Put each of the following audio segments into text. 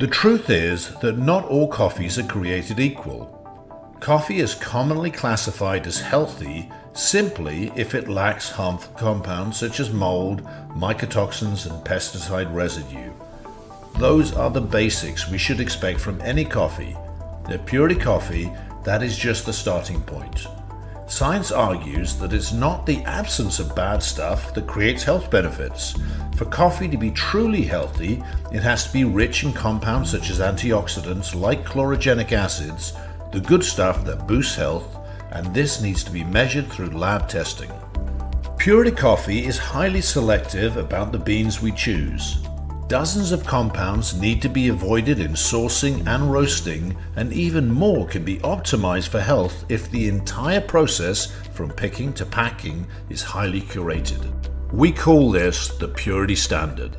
The truth is that not all coffees are created equal. Coffee is commonly classified as healthy simply if it lacks harmful compounds such as mold, mycotoxins, and pesticide residue. Those are the basics we should expect from any coffee. At Purity Coffee, that is just the starting point. Science argues that it's not the absence of bad stuff that creates health benefits. For coffee to be truly healthy, it has to be rich in compounds such as antioxidants like chlorogenic acids, the good stuff that boosts health, and this needs to be measured through lab testing. Purity Coffee is highly selective about the beans we choose. Dozens of compounds need to be avoided in sourcing and roasting, and even more can be optimized for health if the entire process from picking to packing is highly curated. We call this the Purity Standard.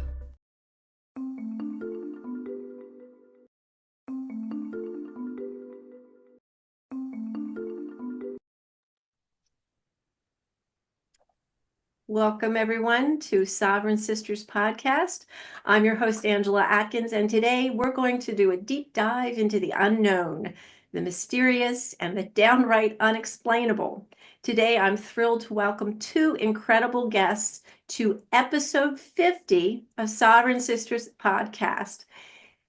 Welcome, everyone, to Sovereign Sisters Podcast. I'm your host, Angela Atkins, and today we're going to do a deep dive into the unknown, the mysterious, and the downright unexplainable. Today, I'm thrilled to welcome two incredible guests to episode 50 of Sovereign Sisters Podcast.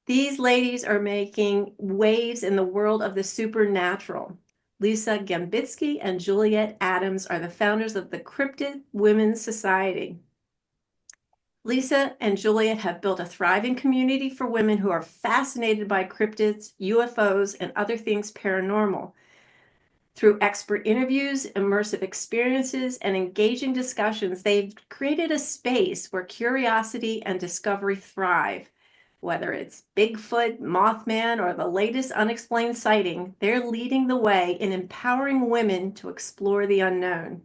These ladies are making waves in the world of the supernatural. Lisa Gembitsky and Juliet Adams are the founders of the Cryptid Women's Society. Lisa and Juliet have built a thriving community for women who are fascinated by cryptids, UFOs, and other things paranormal. Through expert interviews, immersive experiences, and engaging discussions, they've created a space where curiosity and discovery thrive. Whether it's Bigfoot, Mothman, or the latest unexplained sighting, they're leading the way in empowering women to explore the unknown.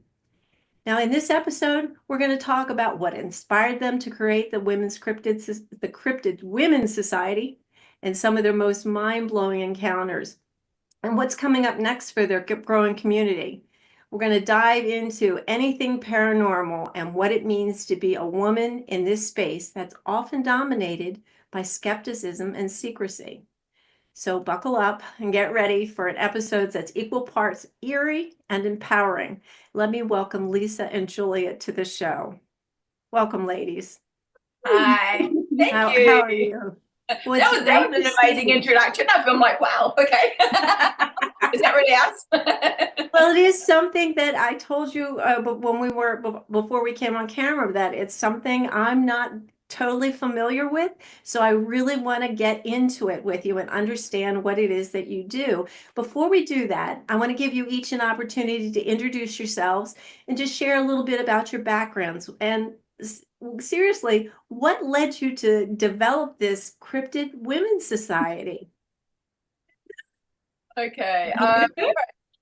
Now, in this episode, we're going to talk about what inspired them to create the Cryptid Women's Society, and some of their most mind-blowing encounters, and what's coming up next for their growing community. We're going to dive into anything paranormal and what it means to be a woman in this space that's often dominated by skepticism and secrecy. So buckle up and get ready for an episode that's equal parts eerie and empowering. Let me welcome Lisa and Juliet to the show. Welcome, ladies. Hi. Thank you. How are you? Well, that was an amazing introduction. I'm like, wow, okay. Is that really us? Well, it is something that I told you before we came on camera, that it's something I'm not totally familiar with. So I really want to get into it with you and understand what it is that you do. Before we do that, I want to give you each an opportunity to introduce yourselves and just share a little bit about your backgrounds. And seriously, what led you to develop this Cryptid Women's Society? Okay.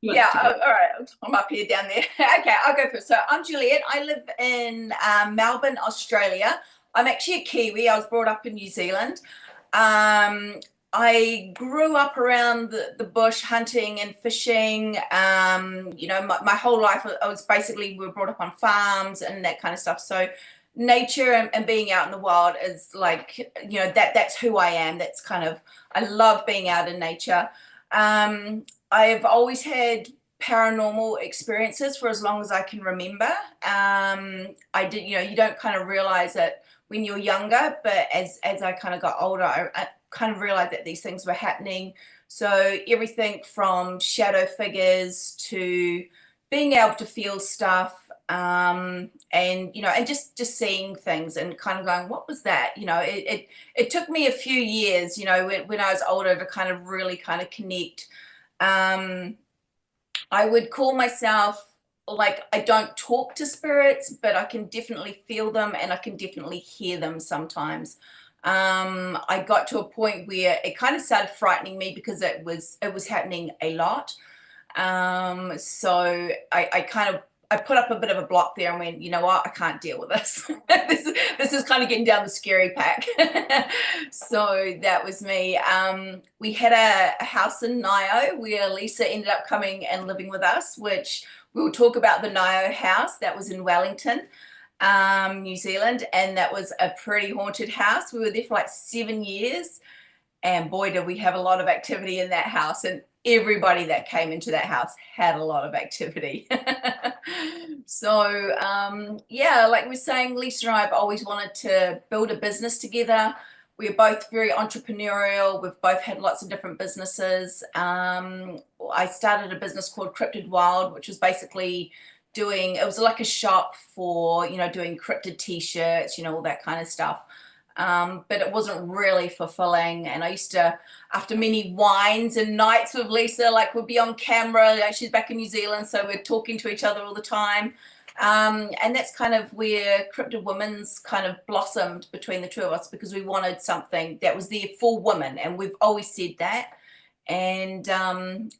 Yeah, all right. I'm up here, down there. Okay, I'll go first. So I'm Juliet. I live in Melbourne, Australia. I'm actually a Kiwi. I was brought up in New Zealand. I grew up around the bush hunting and fishing. My whole life I was we were brought up on farms and that kind of stuff. So nature and being out in the wild is like, that's who I am. That's kind of, I love being out in nature. I've always had paranormal experiences for as long as I can remember. I did, you don't kind of realize it when you're younger, but as I kind of got older, I kind of realized that these things were happening. So everything from shadow figures to being able to feel stuff, and just seeing things and kind of going, what was that? It took me a few years, when I was older, to kind of really kind of connect. I would call myself, like, I don't talk to spirits, but I can definitely feel them and I can definitely hear them sometimes. I got to a point where it kind of started frightening me because it was happening a lot. So I put up a bit of a block there and went, you know what, I can't deal with this. This is kind of getting down the scary pack. So that was me. We had a house in Nio where Lisa ended up coming and living with us, which we will talk about. The Nio house that was in Wellington, New Zealand, and that was a pretty haunted house. We were there for like 7 years. and boy, did we have a lot of activity in that house, and everybody that came into that house had a lot of activity. So yeah, like we're saying, Lisa and I have always wanted to build a business together. We're both very entrepreneurial. We've both had lots of different businesses. I started a business called Cryptid Wild, which was basically it was like a shop for, doing cryptid t-shirts, all that kind of stuff. But it wasn't really fulfilling. And I used to, after many wines and nights with Lisa, like we'd be on camera, like she's back in New Zealand, so we're talking to each other all the time. And that's kind of where Cryptid Women's kind of blossomed between the two of us, because we wanted something that was there for women, and we've always said that. And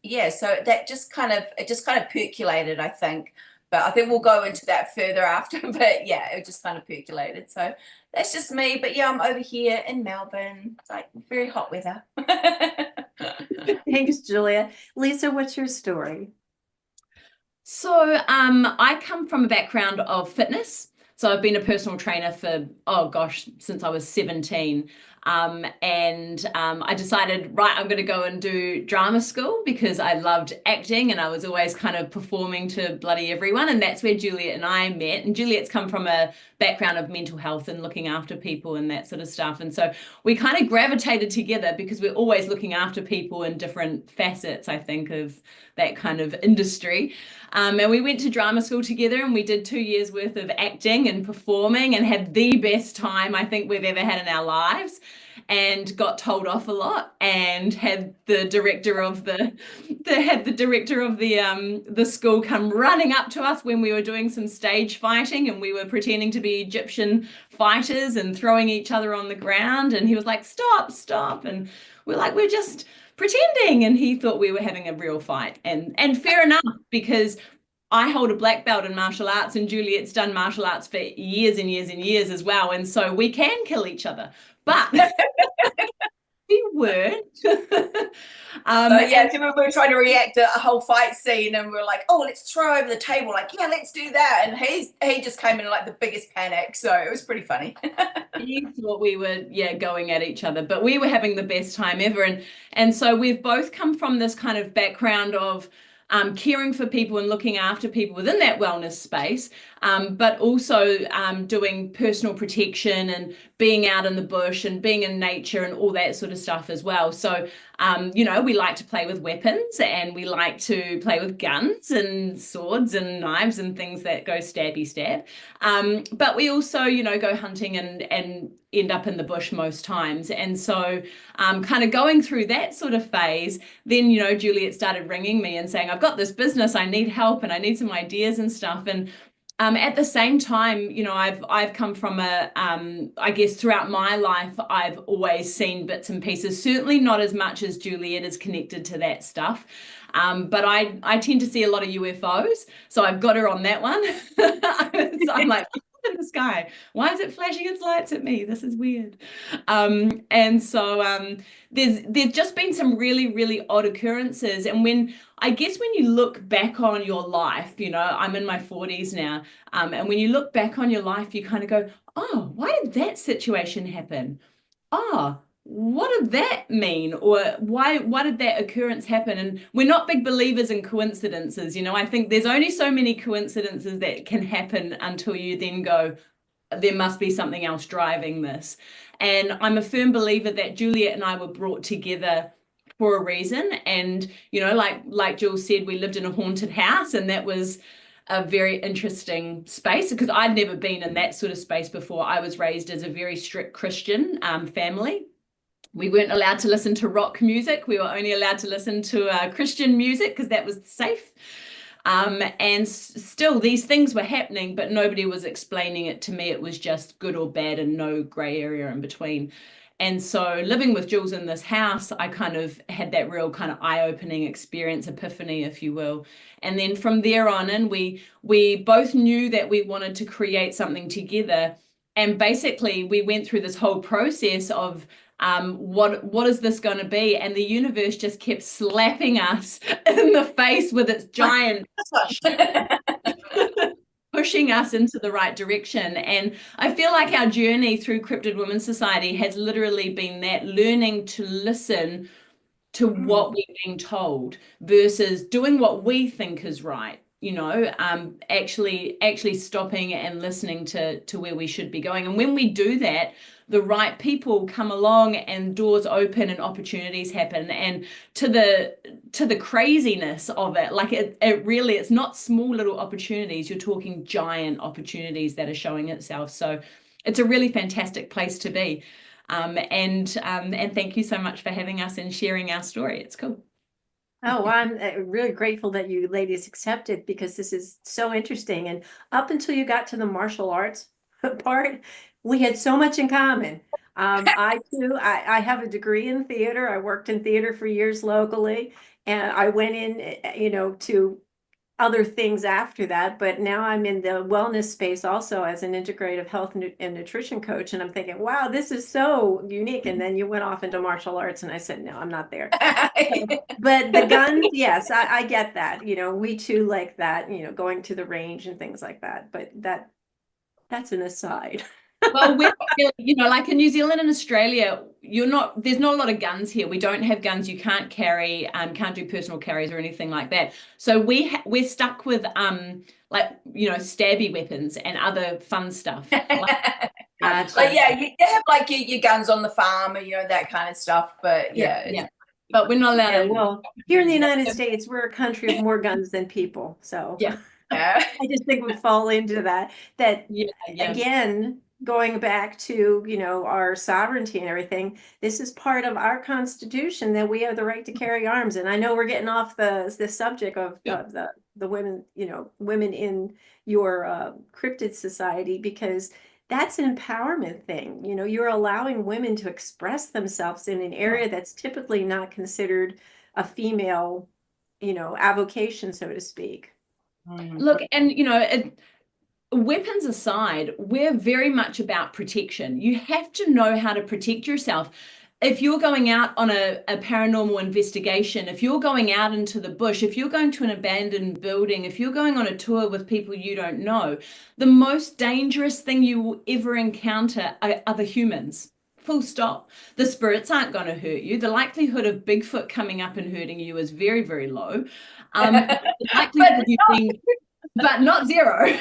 yeah, so it just kind of percolated, I think. But I think we'll go into that further after. But yeah, it just kind of percolated. So that's just me. But yeah, I'm over here in Melbourne. It's like very hot weather. Thanks, Julia. Lisa, what's your story? So I come from a background of fitness. So I've been a personal trainer for, oh gosh, since I was 17. And I decided, right, I'm going to go and do drama school because I loved acting and I was always kind of performing to bloody everyone. And that's where Juliet and I met. And Juliet's come from a background of mental health and looking after people and that sort of stuff. And so we kind of gravitated together because we're always looking after people in different facets, I think, of that kind of industry. And we went to drama school together and we did 2 years worth of acting and performing and had the best time I think we've ever had in our lives, and got told off a lot, and had the director of the school come running up to us when we were doing some stage fighting and we were pretending to be Egyptian fighters and throwing each other on the ground, and he was like, stop, and we're like, we're just pretending, and he thought we were having a real fight, and fair enough, because I hold a black belt in martial arts and Juliet's done martial arts for years and years and years as well, and so we can kill each other, but we weren't. So yeah, we were trying to react to a whole fight scene and we are like, oh, let's throw over the table, like, yeah, let's do that, and he just came in like the biggest panic, so it was pretty funny. He thought we were going at each other, but we were having the best time ever, and so we've both come from this kind of background of caring for people and looking after people within that wellness space, but also doing personal protection and being out in the bush and being in nature and all that sort of stuff as well. So, we like to play with weapons and we like to play with guns and swords and knives and things that go stabby stab. But we also, go hunting and end up in the bush most times. And so kind of going through that sort of phase, then, Juliet started ringing me and saying, I've got this business, I need help and I need some ideas and stuff. And at the same time, I've come from I guess throughout my life, I've always seen bits and pieces, certainly not as much as Juliet is connected to that stuff. But I tend to see a lot of UFOs. So I've got her on that one. So I'm like, in the sky, why is it flashing its lights at me? This is weird. And so there's just been some really, really odd occurrences. And when you look back on your life, I'm in my 40s now, and when you look back on your life, you kind of go, oh, why did that situation happen? Oh, what did that mean? Or why did that occurrence happen? And we're not big believers in coincidences. I think there's only so many coincidences that can happen until you then go, there must be something else driving this. And I'm a firm believer that Juliet and I were brought together for a reason. And, like Jules said, we lived in a haunted house, and that was a very interesting space because I'd never been in that sort of space before. I was raised as a very strict Christian family. We weren't allowed to listen to rock music. We were only allowed to listen to Christian music because that was safe. And still these things were happening, but nobody was explaining it to me. It was just good or bad and no gray area in between. And so living with Jules in this house, I kind of had that real kind of eye-opening experience, epiphany, if you will. And then from there on in, we both knew that we wanted to create something together. And basically we went through this whole process of what is this going to be? And the universe just kept slapping us in the face with its giant pushing us into the right direction. And I feel like our journey through Cryptid Women's Society has literally been that learning to listen to what we're being told versus doing what we think is right. Actually stopping and listening to where we should be going. And when we do that, the right people come along and doors open and opportunities happen. And to the craziness of it, like it really, it's not small little opportunities. You're talking giant opportunities that are showing itself. So it's a really fantastic place to be. And thank you so much for having us and sharing our story. It's cool. Oh, well, I'm really grateful that you ladies accepted, because this is so interesting. And up until you got to the martial arts part, we had so much in common. I too, I have a degree in theater. I worked in theater for years locally, and I went in, to other things after that, but now I'm in the wellness space also as an integrative health and nutrition coach. And I'm thinking, wow, this is so unique. And then you went off into martial arts, and I said, no, I'm not there. But the guns, yes, I get that. We too like that, going to the range and things like that. But that's an aside. Well, like in New Zealand and Australia, there's not a lot of guns here. We don't have guns. You can't carry, can't do personal carries or anything like that. So we're stuck with stabby weapons and other fun stuff. Like, yeah, you have like your guns on the farm and that kind of stuff. But yeah. But we're not allowed. Yeah, well, here in the United States, we're a country of more guns than people. So yeah. I just think we fall into that. Again, going back to, our sovereignty and everything, this is part of our Constitution that we have the right to carry arms. And I know we're getting off the subject of the women, women in your cryptid society, because that's an empowerment thing. You're allowing women to express themselves in an area that's typically not considered a female, avocation, so to speak. Look, and weapons aside, we're very much about protection. You have to know how to protect yourself. If you're going out on a paranormal investigation, if you're going out into the bush, if you're going to an abandoned building, if you're going on a tour with people you don't know, the most dangerous thing you will ever encounter are other humans. Full stop. The spirits aren't going to hurt you. The likelihood of Bigfoot coming up and hurting you is very, very low. The likelihood of you being, but not zero.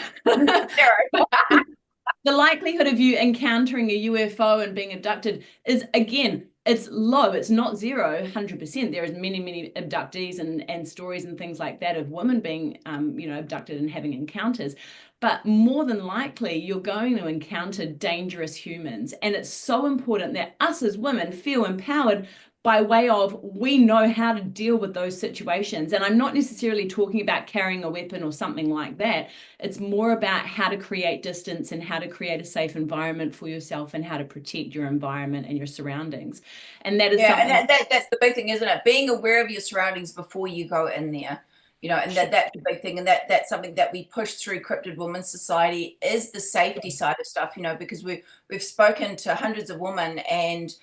The likelihood of you encountering a UFO and being abducted is, again, it's low. It's not 100%. There is many, many abductees and stories and things like that of women being, abducted and having encounters. But more than likely, you're going to encounter dangerous humans. And it's so important that us as women feel empowered by way of we know how to deal with those situations. And I'm not necessarily talking about carrying a weapon or something like that. It's more about how to create distance and how to create a safe environment for yourself and how to protect your environment and your surroundings. And that is something. And that's the big thing, isn't it? Being aware of your surroundings before you go in there. And that's the big thing. And that's something that we push through Cryptid Women's Society is the safety side of stuff, because we've spoken to hundreds of women, and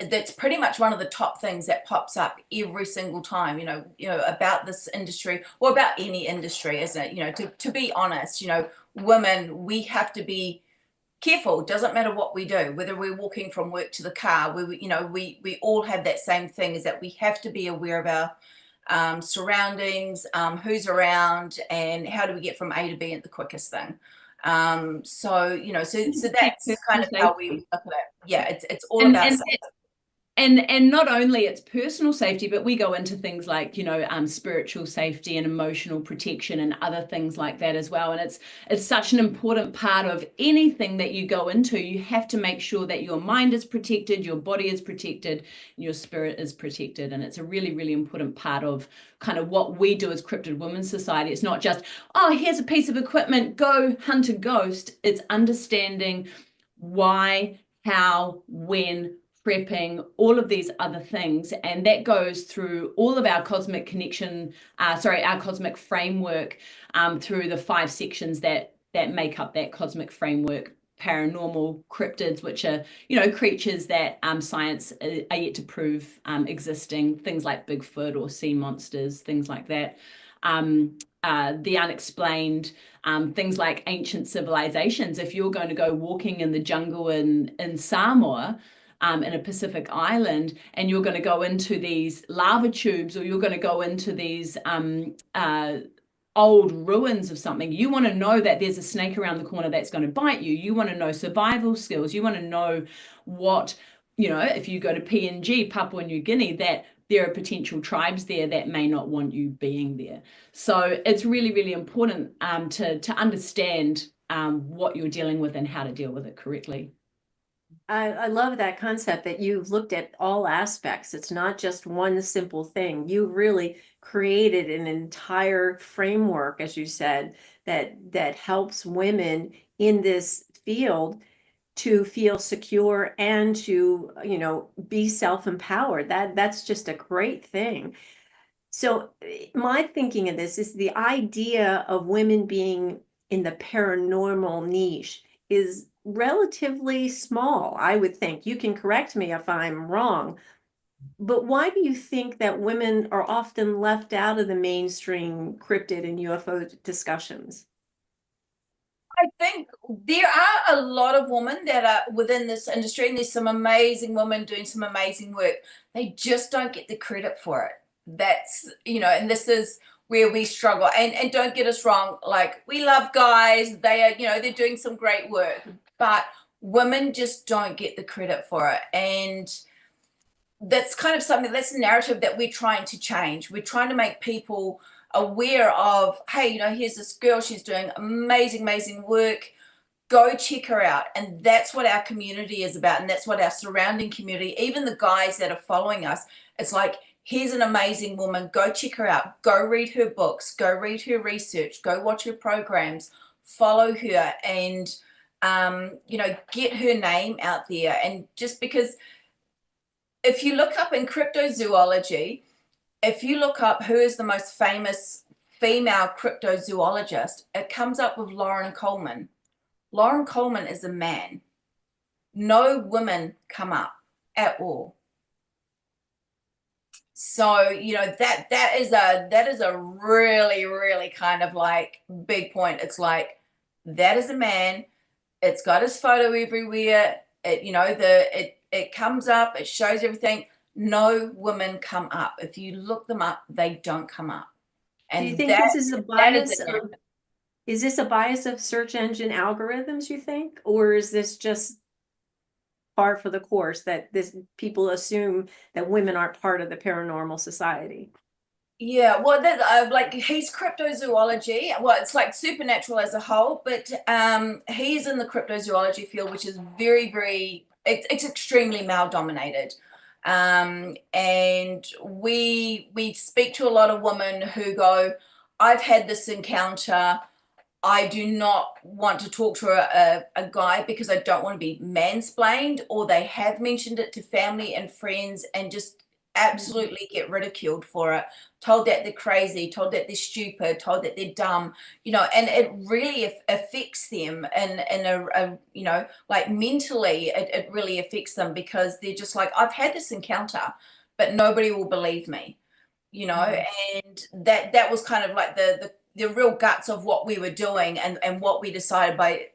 that's pretty much one of the top things that pops up every single time, about this industry or about any industry, isn't it? To be honest, women, we have to be careful. It doesn't matter what we do, whether we're walking from work to the car, we all have that same thing, is that we have to be aware of our surroundings, who's around, and how do we get from A to B at the quickest thing. So that's kind of how we look at it. Yeah, it's all about safety. And not only it's personal safety, but we go into things like, spiritual safety and emotional protection and other things like that as well. And it's such an important part of anything that you go into. You have to make sure that your mind is protected, your body is protected, your spirit is protected. And it's a really, really important part of kind of what we do as Cryptid Women's Society. It's not just, oh, here's a piece of equipment, go hunt a ghost. It's understanding why, how, when, prepping, all of these other things. And that goes through all of our cosmic connection, our cosmic framework, through the 5 sections that make up that cosmic framework: paranormal, cryptids, which are, creatures that science are yet to prove existing, things like Bigfoot or sea monsters, things like that. the unexplained, things like ancient civilizations. If you're going to go walking in the jungle in Samoa, in a Pacific island, and you're going to go into these lava tubes, or you're going to go into these old ruins of something, you want to know that there's a snake around the corner that's going to bite you. You want to know survival skills. You want to know what, if you go to PNG, Papua New Guinea, that there are potential tribes there that may not want you being there. So it's really, really important to understand what you're dealing with and how to deal with it correctly. I love that concept that you've looked at all aspects. It's not just one simple thing. You really created an entire framework, as you said, that helps women in this field to feel secure and to, be self-empowered. That's just a great thing. So my thinking of this is the idea of women being in the paranormal niche is relatively small, I would think. You can correct me if I'm wrong, but why do you think that women are often left out of the mainstream cryptid and UFO discussions? I think there are a lot of women that are within this industry, and there's some amazing women doing some amazing work. They just don't get the credit for it. That's, and this is where we struggle. And don't get us wrong, like, we love guys, they are, they're doing some great work, but women just don't get the credit for it. And that's kind of something, that's a narrative that we're trying to change. We're trying to make people aware of, hey, here's this girl, she's doing amazing, amazing work. Go check her out. And that's what our community is about. And that's what our surrounding community, even the guys that are following us, it's like, here's an amazing woman. Go check her out. Go read her books. Go read her research. Go watch her programs. Follow her, and get her name out there. And just because, if you look up in cryptozoology, if you look up who is the most famous female cryptozoologist, it comes up with Lauren Coleman. Lauren Coleman is a man. No women come up at all. So, that is a really, really kind of like big point. It's like, that is a man. It's got his photo everywhere. It comes up, it shows everything. No women come up. If you look them up, they don't come up. And do you think this is a bias is this a bias of search engine algorithms, you think? Or is this just par for the course that people assume that women aren't part of the paranormal society? Yeah, well, like, he's cryptozoology. Well, it's like supernatural as a whole, but he's in the cryptozoology field, which is very, very, it's extremely male dominated. And we speak to a lot of women who go, I've had this encounter. I do not want to talk to a guy because I don't want to be mansplained, or they have mentioned it to family and friends and just absolutely get ridiculed for it, told that they're crazy, told that they're stupid, told that they're dumb, and it really affects them in a like mentally, it really affects them, because they're just like, I've had this encounter, but nobody will believe me, and that was kind of like the real guts of what we were doing, and what we decided by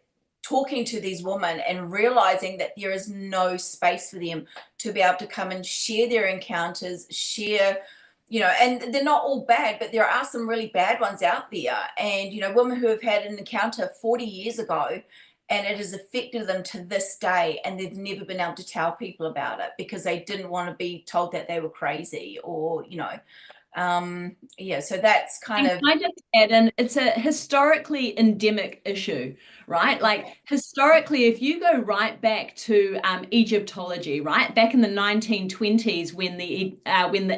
talking to these women and realizing that there is no space for them to be able to come and share their encounters, share, and they're not all bad, but there are some really bad ones out there. And, women who have had an encounter 40 years ago, and it has affected them to this day, and they've never been able to tell people about it because they didn't want to be told that they were crazy, or, so that's kind of. Can I just add in, it's a historically endemic issue, right? Like, historically, if you go right back to Egyptology, right, back in the 1920s, when the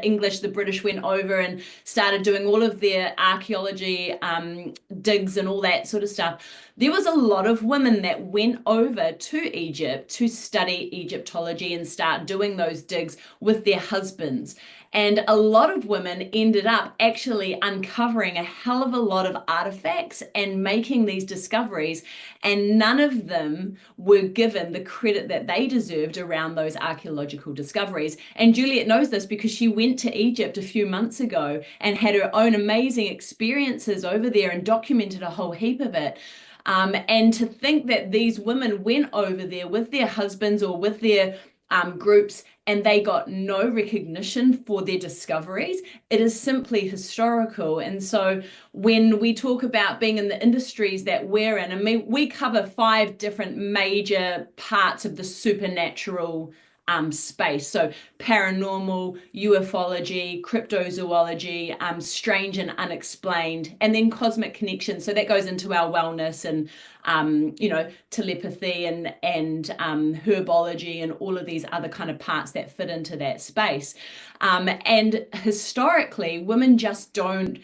English, the British went over and started doing all of their archaeology digs and all that sort of stuff, there was a lot of women that went over to Egypt to study Egyptology and start doing those digs with their husbands. And a lot of women women ended up actually uncovering a hell of a lot of artifacts and making these discoveries, and none of them were given the credit that they deserved around those archaeological discoveries. And Juliet knows this because she went to Egypt a few months ago and had her own amazing experiences over there and documented a whole heap of it. And to think that these women went over there with their husbands or with their groups and they got no recognition for their discoveries, it is simply historical. And so when we talk about being in the industries that we're in, I mean, we cover 5 different major parts of the supernatural space. So paranormal, ufology, cryptozoology, strange and unexplained, and then cosmic connection. So that goes into our wellness and telepathy and herbology and all of these other kind of parts that fit into that space. And historically, women just don't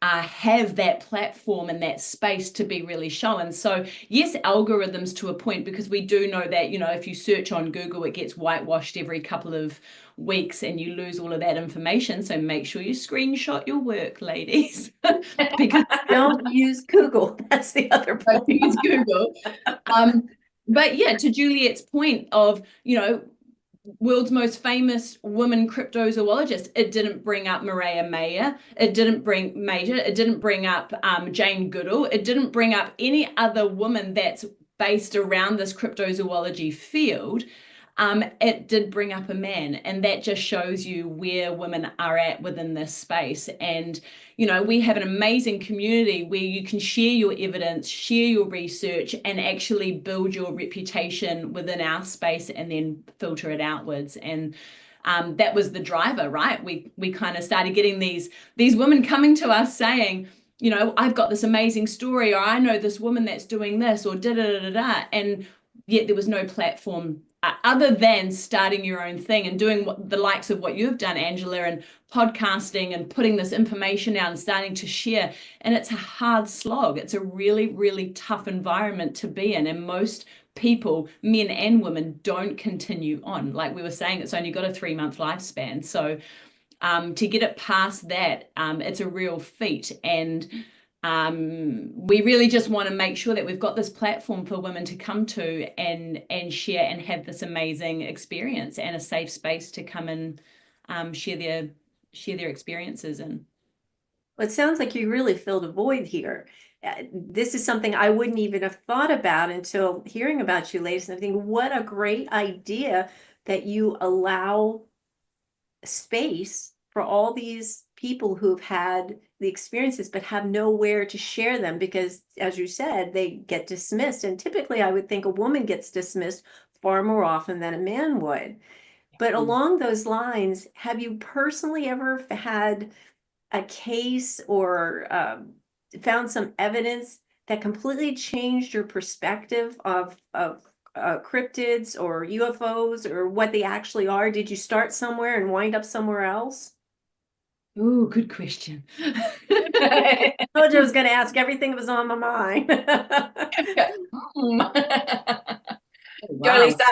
have that platform and that space to be really shown. So yes, algorithms to a point, because we do know that, if you search on Google, it gets whitewashed every couple of weeks and you lose all of that information. So make sure you screenshot your work, ladies. Because Don't use Google. That's the other point. don't use Google. But yeah, to Juliet's point of, world's most famous woman cryptozoologist, it didn't bring up Maria Mayer, it didn't bring up Jane Goodall, it didn't bring up any other woman that's based around this cryptozoology field. It did bring up a man, and that just shows you where women are at within this space. And we have an amazing community where you can share your evidence, share your research, and actually build your reputation within our space and then filter it outwards. And that was the driver, right? We kind of started getting these women coming to us saying, I've got this amazing story, or I know this woman that's doing this, or da-da-da-da-da. And yet there was no platform other than starting your own thing and doing the likes of what you've done, Angela, and podcasting and putting this information out and starting to share. And it's a hard slog. It's a really, really tough environment to be in. And most people, men and women, don't continue on. Like we were saying, it's only got a 3-month lifespan. So to get it past that, it's a real feat. And we really just want to make sure that we've got this platform for women to come to and share and have this amazing experience, and a safe space to come and share their experiences in. Well, it sounds like you really filled a void here. This is something I wouldn't even have thought about until hearing about you ladies. And I think what a great idea that you allow space for all these people who've had the experiences but have nowhere to share them, because as you said, they get dismissed. And typically I would think a woman gets dismissed far more often than a man would. But along those lines, have you personally ever had a case or found some evidence that completely changed your perspective of cryptids or UFOs or what they actually are? Did you start somewhere and wind up somewhere else? Oh, good question. I told you I was going to ask everything that was on my mind. Go, Lisa.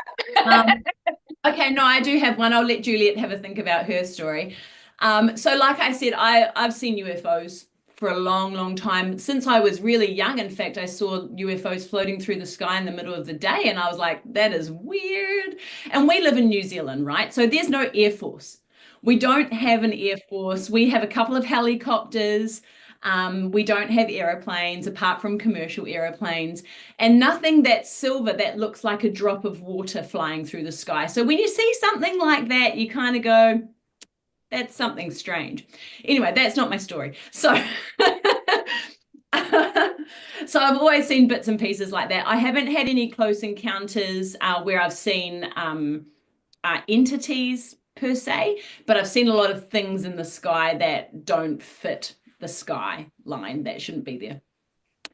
Okay, no, I do have one. I'll let Juliet have a think about her story. So like I said, I've seen UFOs for a long, long time. Since I was really young, in fact, I saw UFOs floating through the sky in the middle of the day, and I was like, that is weird. And we live in New Zealand, right? So there's no Air Force. We don't have an Air Force. We have a couple of helicopters. We don't have aeroplanes apart from commercial aeroplanes, and nothing that's silver that looks like a drop of water flying through the sky. So when you see something like that, you kind of go, that's something strange. Anyway, that's not my story. So, so I've always seen bits and pieces like that. I haven't had any close encounters where I've seen entities per se, but I've seen a lot of things in the sky that don't fit the sky line, that shouldn't be there.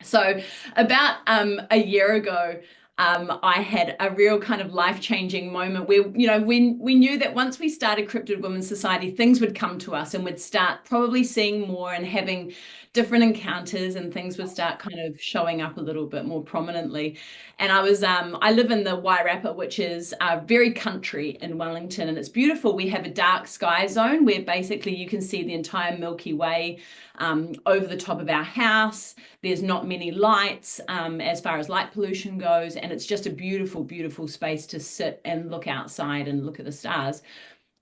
So about a year ago, I had a real kind of life-changing moment where, you know, when we knew that once we started Cryptid Women's Society, things would come to us and we'd start probably seeing more and having different encounters, and things would start kind of showing up a little bit more prominently. And I live in the Wairarapa, which is very country in Wellington, and it's beautiful. We have a dark sky zone where basically you can see the entire Milky Way over the top of our house. There's not many lights as far as light pollution goes, and it's just a beautiful, beautiful space to sit and look outside and look at the stars.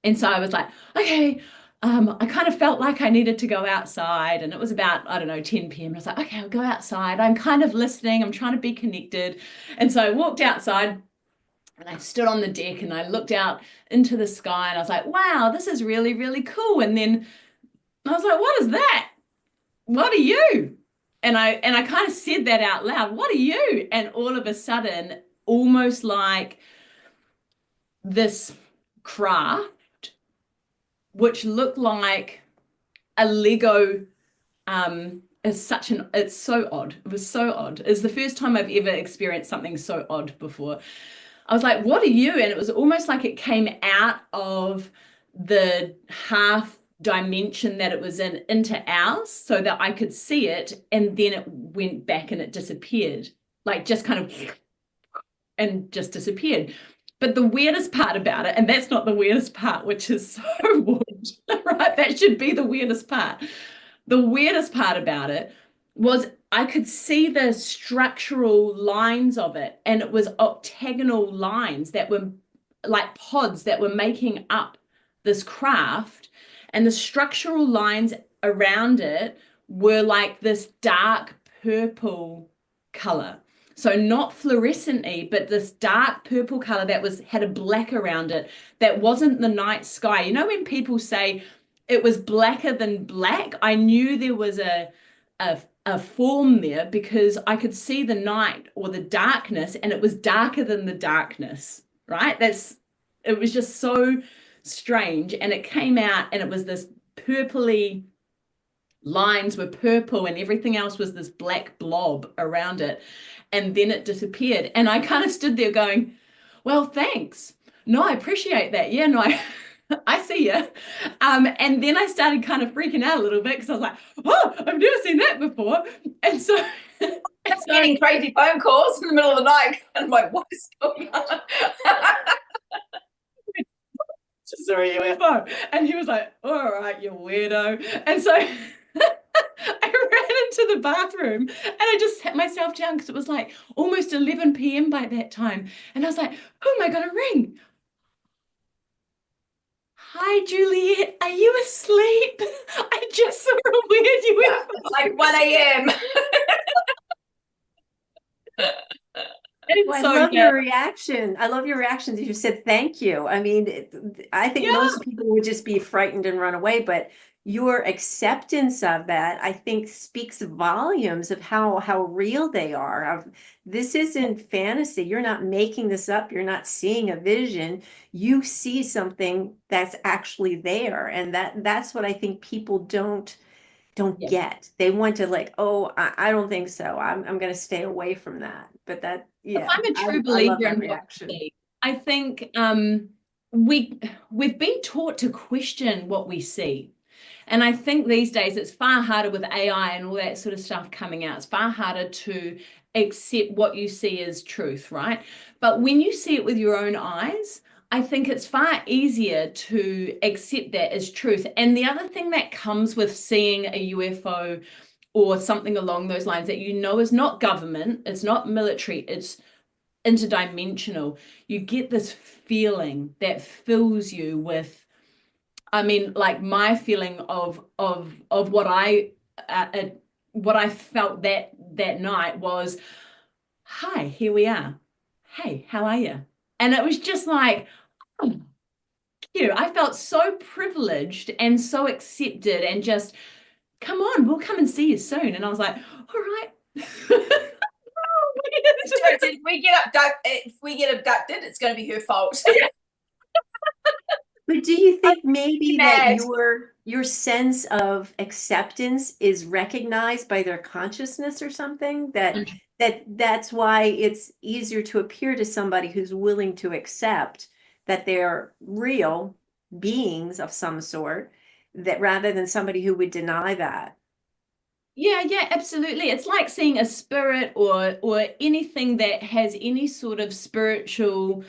And so I was like, okay, I kind of felt like I needed to go outside, and it was about, I don't know, 10 p.m. I was like, okay, I'll go outside. I'm kind of listening. I'm trying to be connected. And so I walked outside and I stood on the deck and I looked out into the sky and I was like, wow, this is really, really cool. And then I was like, what is that? What are you? And I kind of said that out loud. What are you? And all of a sudden, almost like this craft, which looked like a Lego, it's so odd. It was so odd. It's the first time I've ever experienced something so odd before. I was like, what are you? And it was almost like it came out of the half dimension that it was in into ours so that I could see it, and then it went back and it disappeared, like just kind of and just disappeared. But the weirdest part about it, and that's not the weirdest part, which is so weird, right? That should be the weirdest part. The weirdest part about it was I could see the structural lines of it, and it was octagonal lines that were like pods that were making up this craft, and the structural lines around it were like this dark purple color. So not fluorescent-y, but this dark purple color that had a black around it that wasn't the night sky. You know, when people say it was blacker than black, I knew there was a form there because I could see the night or the darkness, and it was darker than the darkness, right? It was just so strange. And it came out and it was this purpley, lines were purple and everything else was this black blob around it. And then it disappeared. And I kind of stood there going, well, thanks. No, I appreciate that. Yeah, no, I see you. And then I started kind of freaking out a little bit because I was like, oh, I've never seen that before. And so getting crazy phone calls in the middle of the night. I'm like, what is going on? Just saw a UFO. And he was like, all right, you weirdo. And so I ran into the bathroom and I just sat myself down because it was like almost 11 p.m. by that time. And I was like, who am I going to ring? Hi, Juliet. Are you asleep? I just saw a weird UFO. It's like 1 a.m. Well, I love your reaction. I love your reaction that you said thank you. I mean, I think most people would just be frightened and run away, but your acceptance of that, I think, speaks volumes of how real they are. This isn't fantasy. You're not making this up. You're not seeing a vision. You see something that's actually there, and that's what I think people don't get. They want to like, oh, I don't think so. I'm going to stay away from that. But that, yeah, I'm a true believer in reaction. I think we've been taught to question what we see. And I think these days it's far harder with AI and all that sort of stuff coming out. It's far harder to accept what you see as truth, right? But when you see it with your own eyes, I think it's far easier to accept that as truth. And the other thing that comes with seeing a UFO or something along those lines that you know is not government, it's not military, it's interdimensional. You get this feeling that fills you with, I mean, like my feeling of what I felt that night was, hi, here we are. Hey, how are you? And it was just like, oh, you. I felt so privileged and so accepted, and just, come on, we'll come and see you soon. And I was like, all right. So if we get abducted, it's going to be her fault. But do you think maybe that your sense of acceptance is recognized by their consciousness or something, that that's why it's easier to appear to somebody who's willing to accept that they're real beings of some sort, that rather than somebody who would deny that. Yeah, absolutely. It's like seeing a spirit or anything that has any sort of spiritual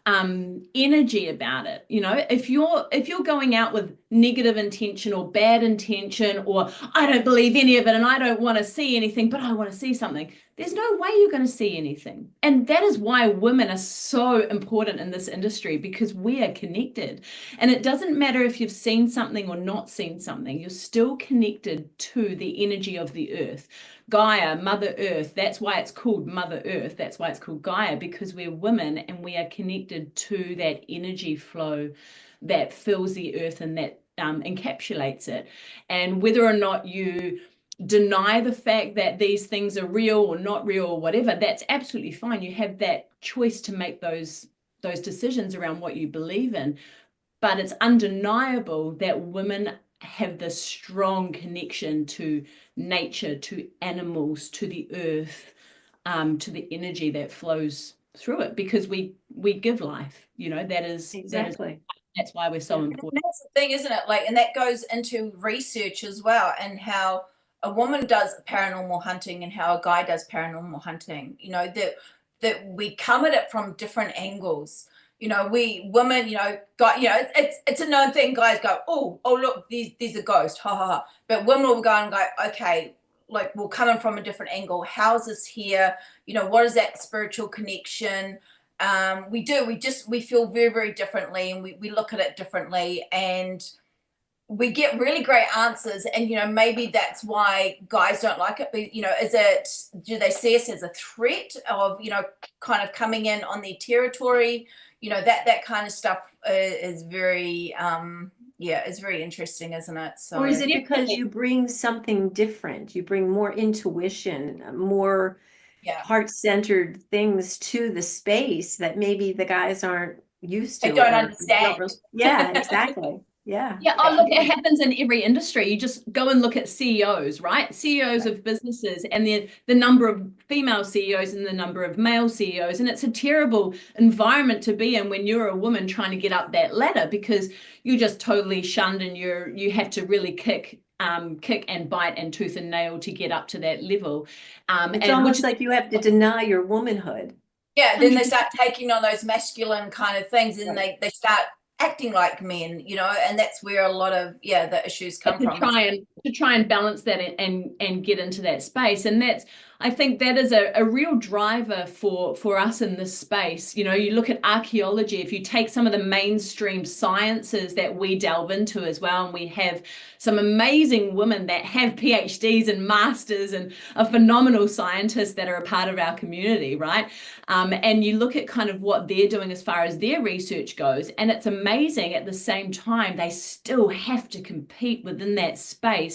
energy about it. You know, if you're going out with negative intention or bad intention, or I don't believe any of it and I don't want to see anything, but I want to see something, there's no way you're going to see anything. And that is why women are so important in this industry, because we are connected. And it doesn't matter if you've seen something or not seen something, you're still connected to the energy of the earth. Gaia, Mother Earth, that's why it's called Mother Earth. That's why it's called Gaia, because we're women and we are connected to that energy flow that fills the earth and that encapsulates it. And whether or not you deny the fact that these things are real or not real or whatever, that's absolutely fine. You have that choice to make those decisions around what you believe in. But it's undeniable that women have this strong connection to nature, to animals, to the earth, to the energy that flows through it, because we give life. You know, Exactly. that's why we're so important. And that's the thing, isn't it? Like, and that goes into research as well, and how a woman does paranormal hunting and how a guy does paranormal hunting. You know, that we come at it from different angles. You know, we women, you know, got, you know, it's a known thing. Guys go, oh look, these are ghosts, ha ha ha. But women will go and go, okay, like, we're coming from a different angle. How's this here? You know, what is that spiritual connection? We feel very, very differently, and we look at it differently, and we get really great answers. And, you know, maybe that's why guys don't like it. But, you know, do they see us as a threat of, you know, kind of coming in on their territory? You know, that kind of stuff is very, it's very interesting, isn't it? So, Or is it because you bring something different? You bring more intuition, more heart-centered things to the space that maybe the guys aren't used to. They don't understand. Yeah, exactly. Yeah. Yeah, oh, look, it happens in every industry. You just go and look at CEOs, right? CEOs of businesses, and the number of female CEOs and the number of male CEOs. And it's a terrible environment to be in when you're a woman trying to get up that ladder, because you're just totally shunned, and you have to really kick and bite and tooth and nail to get up to that level. It's almost like you have to deny your womanhood. Yeah, then they start taking on those masculine kind of things, and they start acting like men, you know, and that's where a lot of the issues come from. To try and balance that and get into that space. And I think that is a real driver for us in this space. You know, you look at archaeology, if you take some of the mainstream sciences that we delve into as well, and we have some amazing women that have PhDs and masters and are phenomenal scientists that are a part of our community, right? And you look at kind of what they're doing as far as their research goes, and it's amazing. At the same time, they still have to compete within that space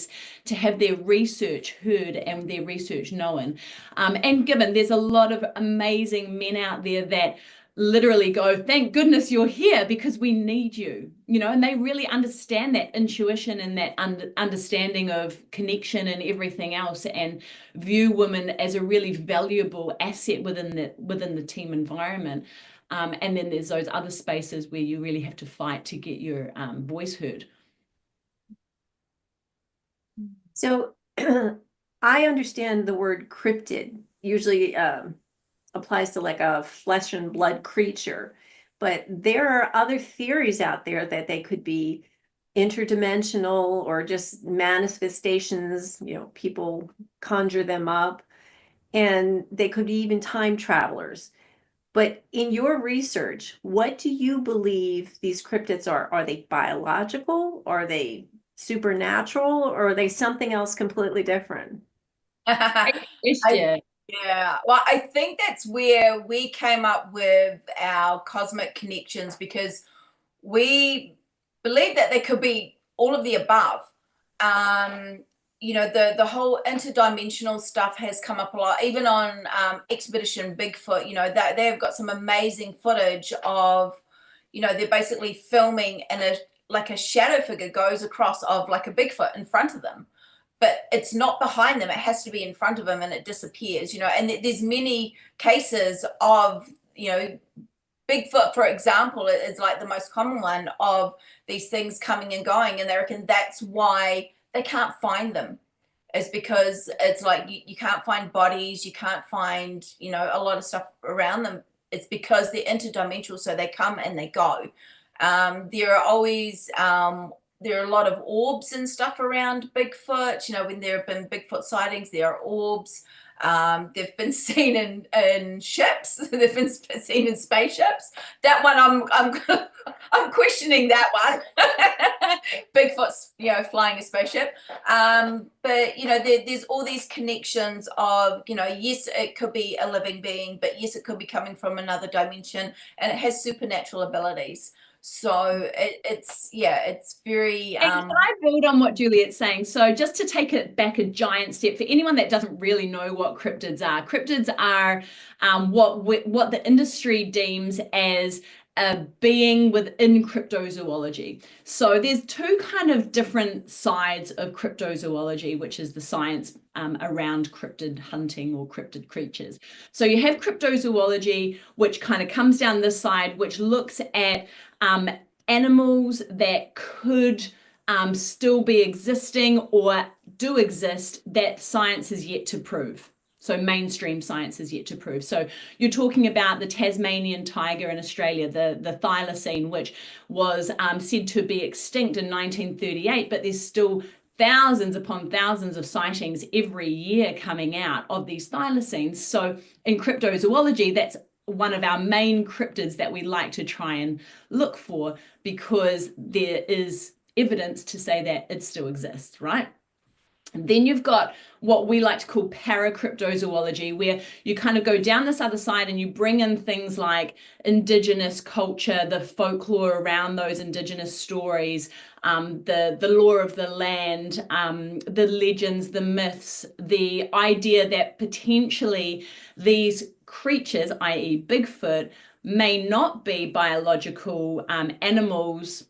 to have their research heard and their research known. And given there's a lot of amazing men out there that literally go, thank goodness you're here, because we need you, you know, and they really understand that intuition and that understanding of connection and everything else, and view women as a really valuable asset within the team environment. And then there's those other spaces where you really have to fight to get your voice heard. So I understand the word cryptid usually applies to like a flesh and blood creature, but there are other theories out there that they could be interdimensional or just manifestations, you know, people conjure them up, and they could be even time travelers. But in your research, what do you believe these cryptids are? Are they biological? Are they supernatural? Or are they something else completely different? Yeah, well, I think that's where we came up with our cosmic connections, because we believe that they could be all of the above. You know, the whole interdimensional stuff has come up a lot, even on Expedition Bigfoot. You know, that they've got some amazing footage of, you know, they're basically filming, and like a shadow figure goes across of like a Bigfoot in front of them. but it's not behind them. It has to be in front of them, and it disappears, you know. And there's many cases of, you know, Bigfoot, for example, is like the most common one of these things coming and going, and they reckon that's why they can't find them, is because it's like you can't find bodies, you can't find, you know, a lot of stuff around them. It's because they're interdimensional, so they come and they go. There are always there are a lot of orbs and stuff around Bigfoot. You know, when there have been Bigfoot sightings, there are orbs. They've been seen in ships. They've been seen in spaceships. That one, I'm questioning that one. Bigfoot's, you know, flying a spaceship. But you know, there's all these connections of, you know, yes, it could be a living being, but yes, it could be coming from another dimension, and it has supernatural abilities. So it's very. And can I build on what Juliet's saying? So just to take it back a giant step, for anyone that doesn't really know what cryptids are what the industry deems as a being within cryptozoology. So there's two kind of different sides of cryptozoology, which is the science around cryptid hunting or cryptid creatures. So you have cryptozoology, which kind of comes down this side, which looks at animals that could still be existing or do exist that science is yet to prove. So mainstream science is yet to prove. So you're talking about the Tasmanian tiger in Australia, the thylacine, which was said to be extinct in 1938, but there's still thousands upon thousands of sightings every year coming out of these thylacines. So in cryptozoology, that's one of our main cryptids that we like to try and look for, because there is evidence to say that it still exists, right? And then you've got what we like to call paracryptozoology, where you kind of go down this other side and you bring in things like indigenous culture, the folklore around those indigenous stories, the lore of the land, the legends, the myths, the idea that potentially these creatures, i.e. Bigfoot, may not be biological animals,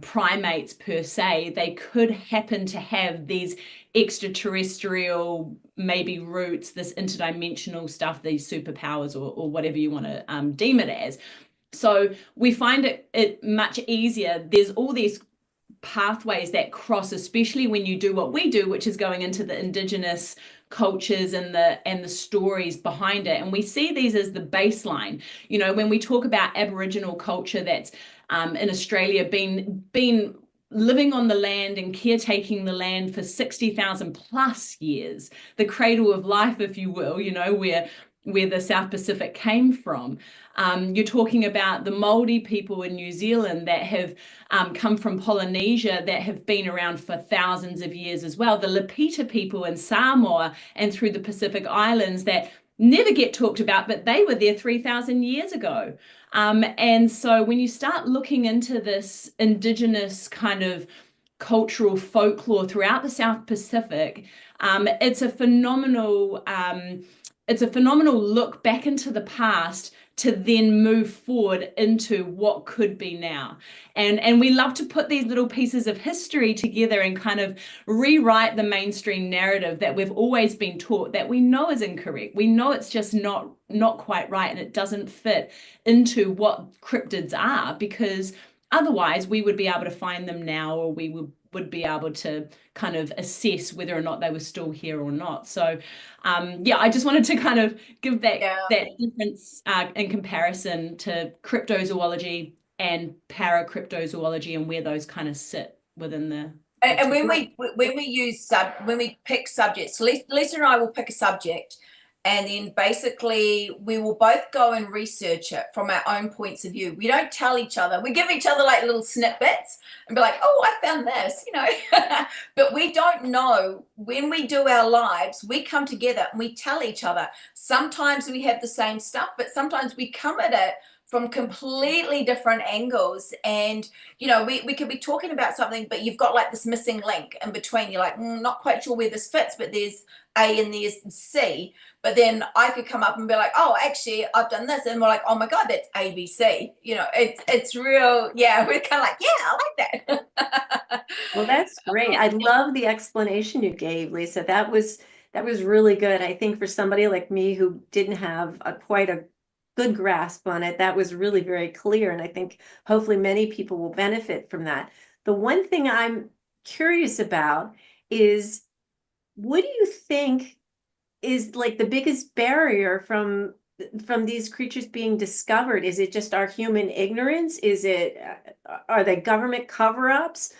primates per se. They could happen to have these extraterrestrial, maybe roots, this interdimensional stuff, these superpowers, or whatever you want to deem it as. So we find it much easier. There's all these pathways that cross, especially when you do what we do, which is going into the indigenous cultures and the stories behind it. And we see these as the baseline. You know, when we talk about Aboriginal culture that's in Australia been living on the land and caretaking the land for 60,000 plus years, the cradle of life, if you will, you know, where the South Pacific came from. You're talking about the Māori people in New Zealand that have come from Polynesia, that have been around for thousands of years as well. The Lapita people in Samoa and through the Pacific Islands that never get talked about, but they were there 3,000 years ago. And so when you start looking into this indigenous kind of cultural folklore throughout the South Pacific, it's a phenomenal look back into the past to then move forward into what could be now. And we love to put these little pieces of history together and kind of rewrite the mainstream narrative that we've always been taught that we know is incorrect. We know it's just not quite right, and it doesn't fit into what cryptids are, because otherwise we would be able to find them now, or we would be able to kind of assess whether or not they were still here or not. So I just wanted to kind of give that difference in comparison to cryptozoology and paracryptozoology, and where those kind of sit within the and when we pick subjects, Lisa and I will pick a subject, and then basically we will both go and research it from our own points of view. We don't tell each other. We give each other like little snippets and be like, oh, I found this, you know. But we don't know. When we do our lives, we come together and we tell each other. Sometimes we have the same stuff, but sometimes we come at it from completely different angles. And, you know, we could be talking about something, but you've got like this missing link in between. You're like, not quite sure where this fits, but there's A and there's C. But then I could come up and be like, oh, actually, I've done this. And we're like, oh my God, that's ABC. You know, it's real. Yeah, we're kind of like, yeah, I like that. Well, that's great. I love the explanation you gave, Lisa. That was really good. I think for somebody like me who didn't have quite a good grasp on it, that was really very clear. And I think hopefully many people will benefit from that. The one thing I'm curious about is, what do you think is like the biggest barrier from these creatures being discovered? Is it just our human ignorance? Are they government cover-ups?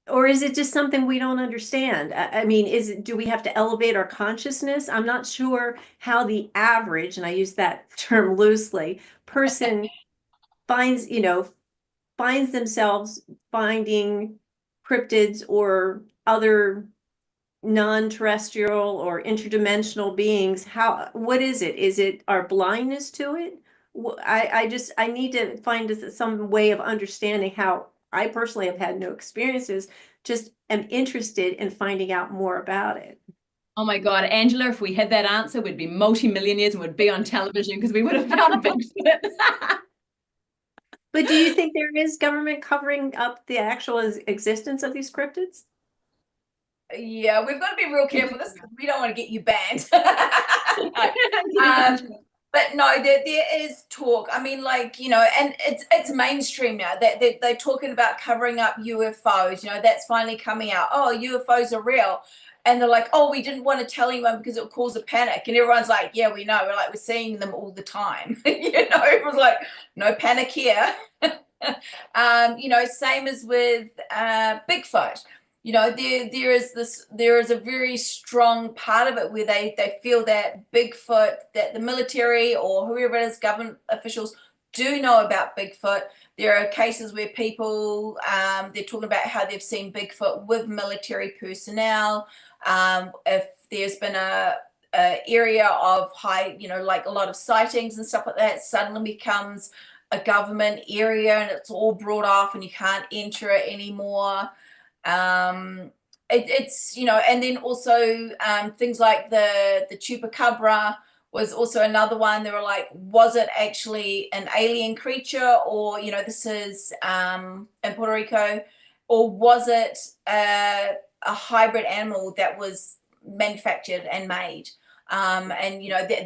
Or is it just something we don't understand? I mean, do we have to elevate our consciousness? I'm not sure how the average, and I use that term loosely, person finds, finds themselves finding cryptids or other non-terrestrial or interdimensional beings. What is it? Is it our blindness to it? I need to find some way of understanding how I personally have had no experiences, just am interested in finding out more about it. Oh my God, Angela, if we had that answer, we'd be multimillionaires and would be on television because we would have found Bigfoot. But do you think there is government covering up the actual existence of these cryptids? Yeah, we've got to be real careful. This we don't want to get you banned. But no, there is talk. I mean, like, and it's mainstream now. That they're talking about covering up UFOs. That's finally coming out. Oh, UFOs are real. And they're like, oh, we didn't want to tell anyone because it would cause a panic. And everyone's like, yeah, we know. We're seeing them all the time. Everyone's like, no panic here. Same as with Bigfoot. There is a very strong part of it where they feel that Bigfoot, that the military or whoever it is, government officials do know about Bigfoot. There are cases where people, they're talking about how they've seen Bigfoot with military personnel. If there's been a area of high, like a lot of sightings and stuff like that, suddenly becomes a government area and it's all brought off and you can't enter it anymore. It's and then also things like the chupacabra was also another one. They were like, was it actually an alien creature, or this is in Puerto Rico, or was it a hybrid animal that was manufactured and made? And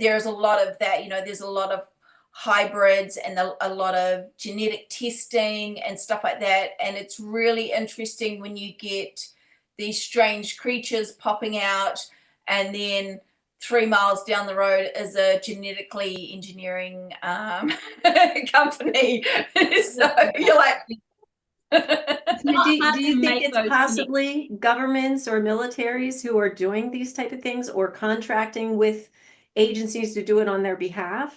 there's a lot of that. There's a lot of hybrids and a lot of genetic testing and stuff like that, and it's really interesting when you get these strange creatures popping out and then 3 miles down the road is a genetically engineering company. So you're like do you think it's possibly governments or militaries who are doing these type of things, or contracting with agencies to do it on their behalf?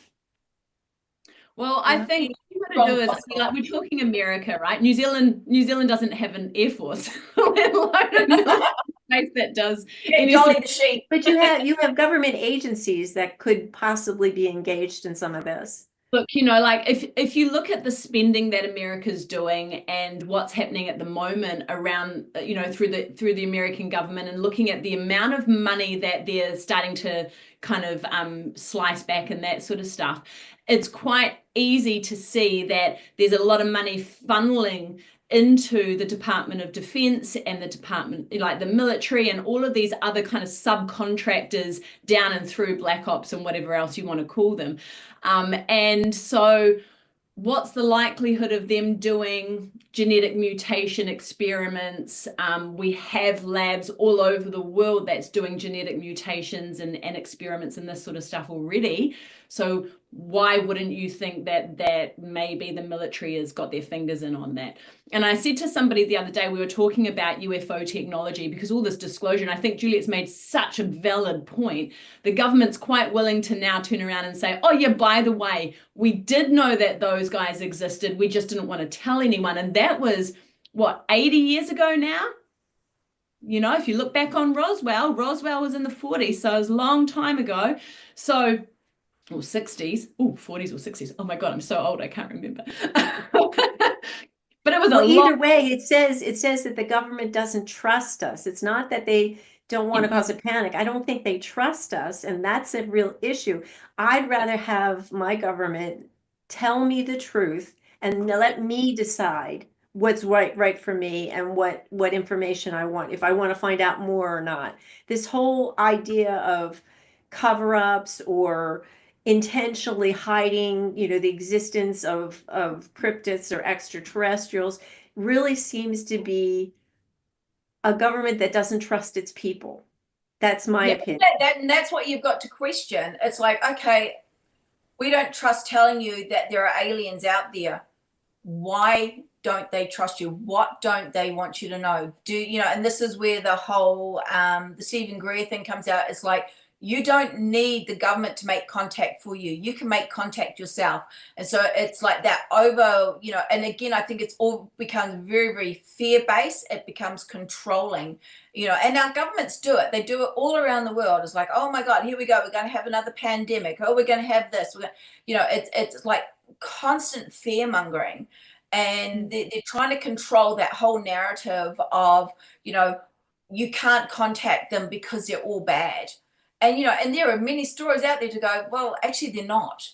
Well, I think what you do is, we're talking America, right? New Zealand doesn't have an air force, let alone a military base that does. Dolly the sheep. But you have government agencies that could possibly be engaged in some of this. Look, if you look at the spending that America's doing and what's happening at the moment around, through the American government, and looking at the amount of money that they're starting to kind of slice back and that sort of stuff, it's quite easy to see that there's a lot of money funneling into the Department of Defense and the department, like the military and all of these other kind of subcontractors down and through Black Ops and whatever else you want to call them. And so what's the likelihood of them doing genetic mutation experiments? We have labs all over the world that's doing genetic mutations and experiments and this sort of stuff already. So why wouldn't you think that maybe the military has got their fingers in on that? And I said to somebody the other day, we were talking about UFO technology, because all this disclosure, and I think Juliet's made such a valid point, the government's quite willing to now turn around and say, oh yeah, by the way, we did know that those guys existed, we just didn't want to tell anyone. And that was, what, 80 years ago now? If you look back on Roswell was in the 40s, so it was a long time ago. So, or 60s, 40s or 60s. Oh my God, I'm so old, I can't remember. But it was either way, it says that the government doesn't trust us. It's not that they don't want to cause a panic. I don't think they trust us, and that's a real issue. I'd rather have my government tell me the truth and let me decide what's right for me and what information I want, if I want to find out more or not. This whole idea of cover-ups or intentionally hiding, the existence of cryptids or extraterrestrials really seems to be a government that doesn't trust its people. That's my opinion. And that's what you've got to question. It's like, okay, we don't trust telling you that there are aliens out there. Why don't they trust you? What don't they want you to know? And this is where the whole the Stephen Greer thing comes out. It's like, you don't need the government to make contact for you. You can make contact yourself. And so it's like that over, and again, I think it's all becomes very, very fear-based. It becomes controlling, and our governments do it. They do it all around the world. It's like, oh my God, here we go. We're going to have another pandemic. Oh, we're going to have this. It's like constant fear-mongering. And they're trying to control that whole narrative of, you can't contact them because they're all bad. And there are many stories out there to go, well, actually they're not.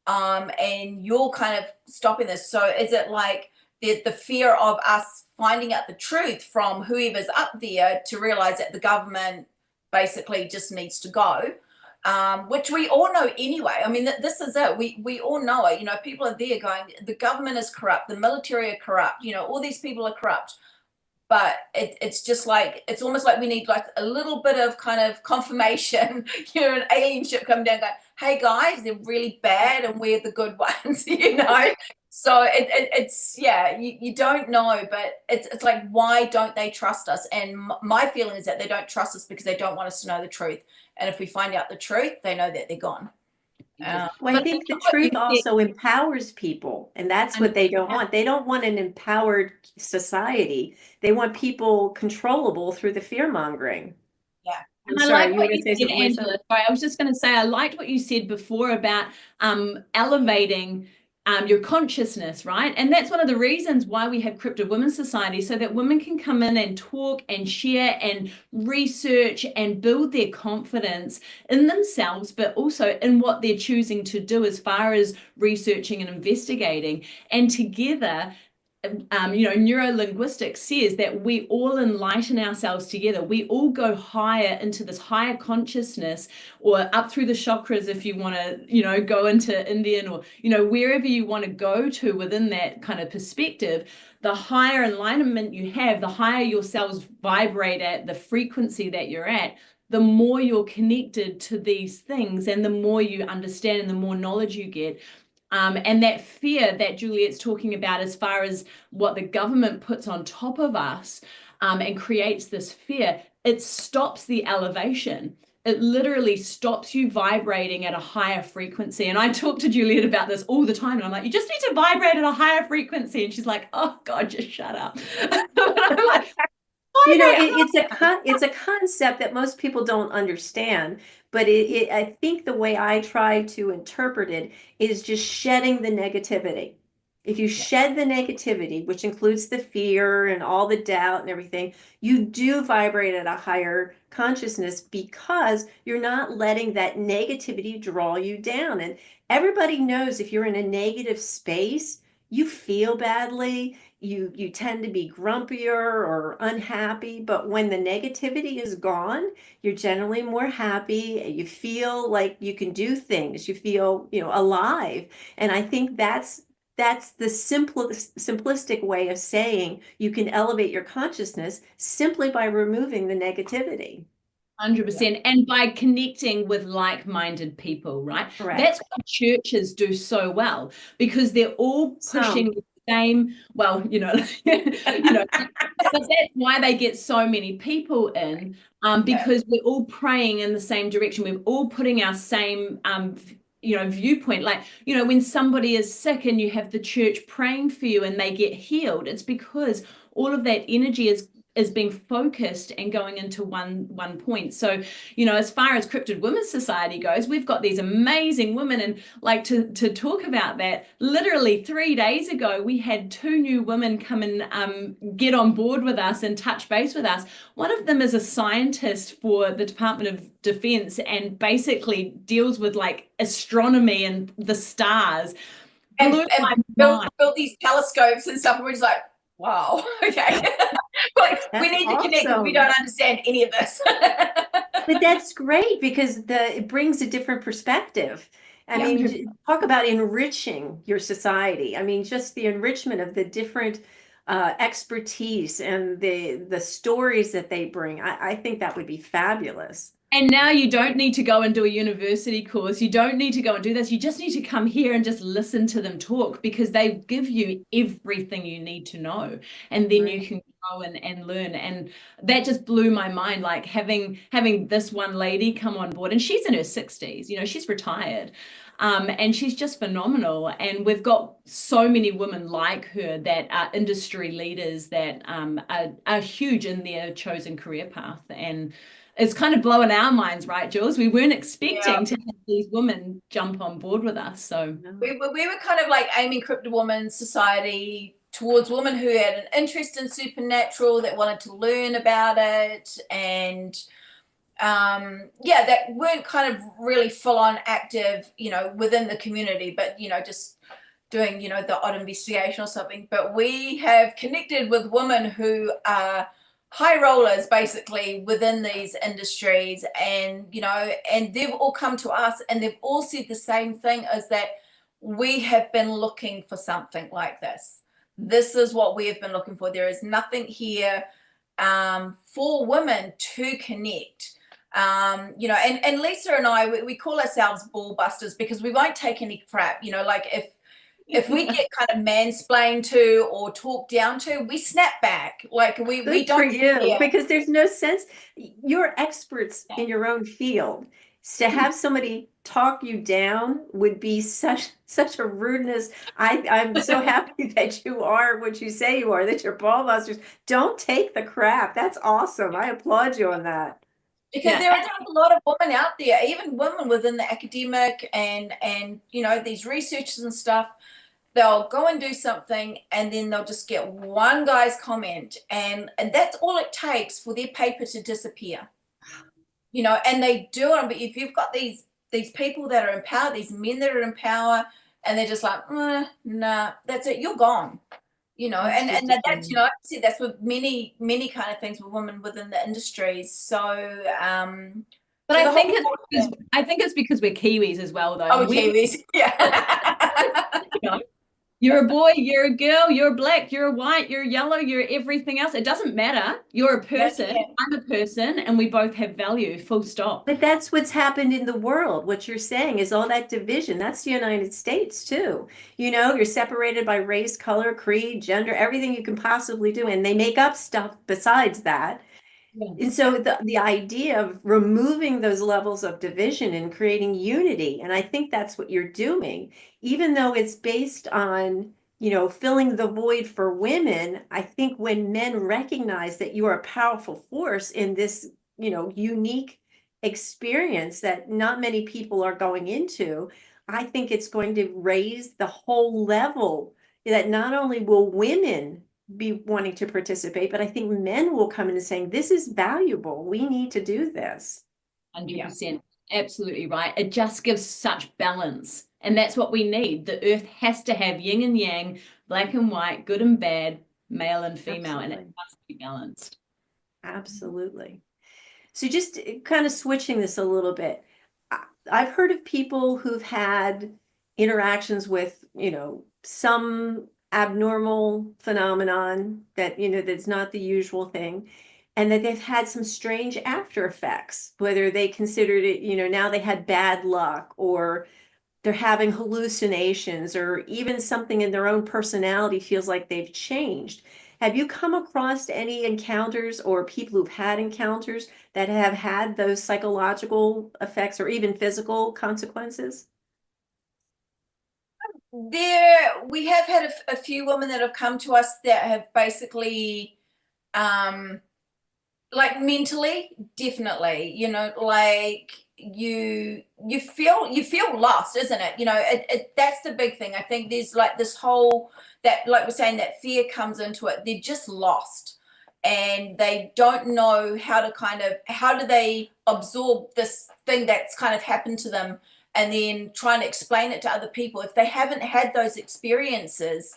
And you're kind of stopping this. So is it like the fear of us finding out the truth from whoever's up there to realize that the government basically just needs to go, which we all know anyway. I mean, this is it. We all know it. People are there going, the government is corrupt, the military are corrupt, all these people are corrupt. But it's just like, it's almost like we need like a little bit of kind of confirmation, an alien ship come down going, hey guys, they're really bad and we're the good ones, So it's you don't know, but it's like, why don't they trust us? And my feeling is that they don't trust us because they don't want us to know the truth. And if we find out the truth, they know that they're gone. Well, I think the truth also empowers people, and that's what they don't want. They don't want an empowered society. They want people controllable through the fear mongering. Yeah. And I like what you said, Angela. Sorry, I was just going to say, I liked what you said before about elevating your consciousness, right? And that's one of the reasons why we have Cryptid Women's Society, so that women can come in and talk and share and research and build their confidence in themselves, but also in what they're choosing to do as far as researching and investigating. And together, neurolinguistics says that we all enlighten ourselves together. We all go higher into this higher consciousness, or up through the chakras if you want to, go into Indian, or, wherever you want to go to within that kind of perspective. The higher enlightenment you have, the higher your cells vibrate at, the frequency that you're at, the more you're connected to these things, and the more you understand and the more knowledge you get. And that fear that Juliet's talking about, as far as what the government puts on top of us, and creates this fear, it stops the elevation. It literally stops you vibrating at a higher frequency. And I talk to Juliet about this all the time. And I'm like, you just need to vibrate at a higher frequency. And she's like, oh God, just shut up. I'm like, it's a concept that most people don't understand, but I think the way I try to interpret it is just shedding the negativity. If you shed the negativity, which includes the fear and all the doubt and everything, you do vibrate at a higher consciousness, because you're not letting that negativity draw you down. And everybody knows if you're in a negative space, you feel badly, you tend to be grumpier or unhappy. But when the negativity is gone, you're generally more happy. You feel like you can do things. You feel, alive. And I think that's the simplistic way of saying you can elevate your consciousness simply by removing the negativity. 100%. And by connecting with like-minded people, right? Correct. That's what churches do so well, because they're all pushing the same, well, but that's why they get so many people in, because we're all praying in the same direction. We're all putting our same viewpoint. Like, when somebody is sick and you have the church praying for you and they get healed, it's because all of that energy is being focused and going into one point. So, as far as Cryptid Women's Society goes, we've got these amazing women, and like to talk about that, literally 3 days ago, we had 2 new women come and get on board with us and touch base with us. One of them is a scientist for the Department of Defense and basically deals with like astronomy and the stars. And build these telescopes and stuff. And we're just like, Wow. Okay. Like, we That's need to connect because we awesome. don't understand any of this. But that's great because it brings a different perspective. I Yeah. mean, talk about enriching your society. I mean, just the enrichment of the different expertise and the stories that they bring. I think that would be fabulous. And now you don't need to go and do a university course. You don't need to go and do this. You just need to come here and just listen to them talk, because they give you everything you need to know. And then you Right. can go and learn. And that just blew my mind, like having this one lady come on board, and she's in her 60s, she's retired. And she's just phenomenal. And we've got so many women like her that are industry leaders that are huge in their chosen career path. And it's kind of blowing our minds, right, Jules? We weren't expecting to have these women jump on board with us. So We were kind of like aiming Cryptid Woman Society towards women who had an interest in supernatural, that wanted to learn about it, and that weren't kind of really full on active, within the community, but just doing, the odd investigation or something. But we have connected with women who are high rollers basically within these industries, and and they've all come to us and they've all said the same thing, is that we have been looking for something like this. This is what we have been looking for. There is nothing here for women to connect. And Lisa and I, we call ourselves ball busters, because we won't take any crap. Like if we get kind of mansplained to or talked down to, we snap back. Like we Good don't for you, care. because there's no sense. You're experts in your own field. To have somebody talk you down would be such a rudeness. I'm so happy that you are what you say you are, that you're ball busters. Don't take the crap. That's awesome. I applaud you on that. Because there are a lot of women out there, even women within the academic and these researchers and stuff. They'll go and do something, and then they'll just get one guy's comment, and that's all it takes for their paper to disappear. And they do it. But if you've got these people that are in power, these men that are in power, and they're just like, nah, that's it, you're gone. And that's see, that's with many kind of things with women within the industries. So but I think it's because we're Kiwis as well, though. Oh, Kiwis, yeah. You're a boy, you're a girl, you're black, you're white, you're yellow, you're everything else. It doesn't matter. You're a person, I'm a person, and we both have value, full stop. But that's what's happened in the world. What you're saying is all that division. That's the United States too. You're separated by race, color, creed, gender, everything you can possibly do. And they make up stuff besides that. Yeah. And so the idea of removing those levels of division and creating unity, and I think that's what you're doing, even though it's based on, filling the void for women. I think when men recognize that you are a powerful force in this, unique experience that not many people are going into, I think it's going to raise the whole level, that not only will women be wanting to participate, but I think men will come in and saying, this is valuable. We need to do this. 100%. Absolutely right. It just gives such balance. And that's what we need. The earth has to have yin and yang, black and white, good and bad, male and female, and it must be balanced. Absolutely. So just kind of switching this a little bit, I've heard of people who've had interactions with, some abnormal phenomenon that, that's not the usual thing, and that they've had some strange after effects, whether they considered it, now they had bad luck, or they're having hallucinations, or even something in their own personality feels like they've changed. Have you come across any encounters or people who've had encounters that have had those psychological effects or even physical consequences? We have had a few women that have come to us that have basically like mentally, definitely, like you feel lost, isn't it? That's the big thing. I think there's like this whole, that, like we're saying, that fear comes into it. They're just lost, and they don't know how do they absorb this thing that's kind of happened to them, and then trying to explain it to other people. If they haven't had those experiences,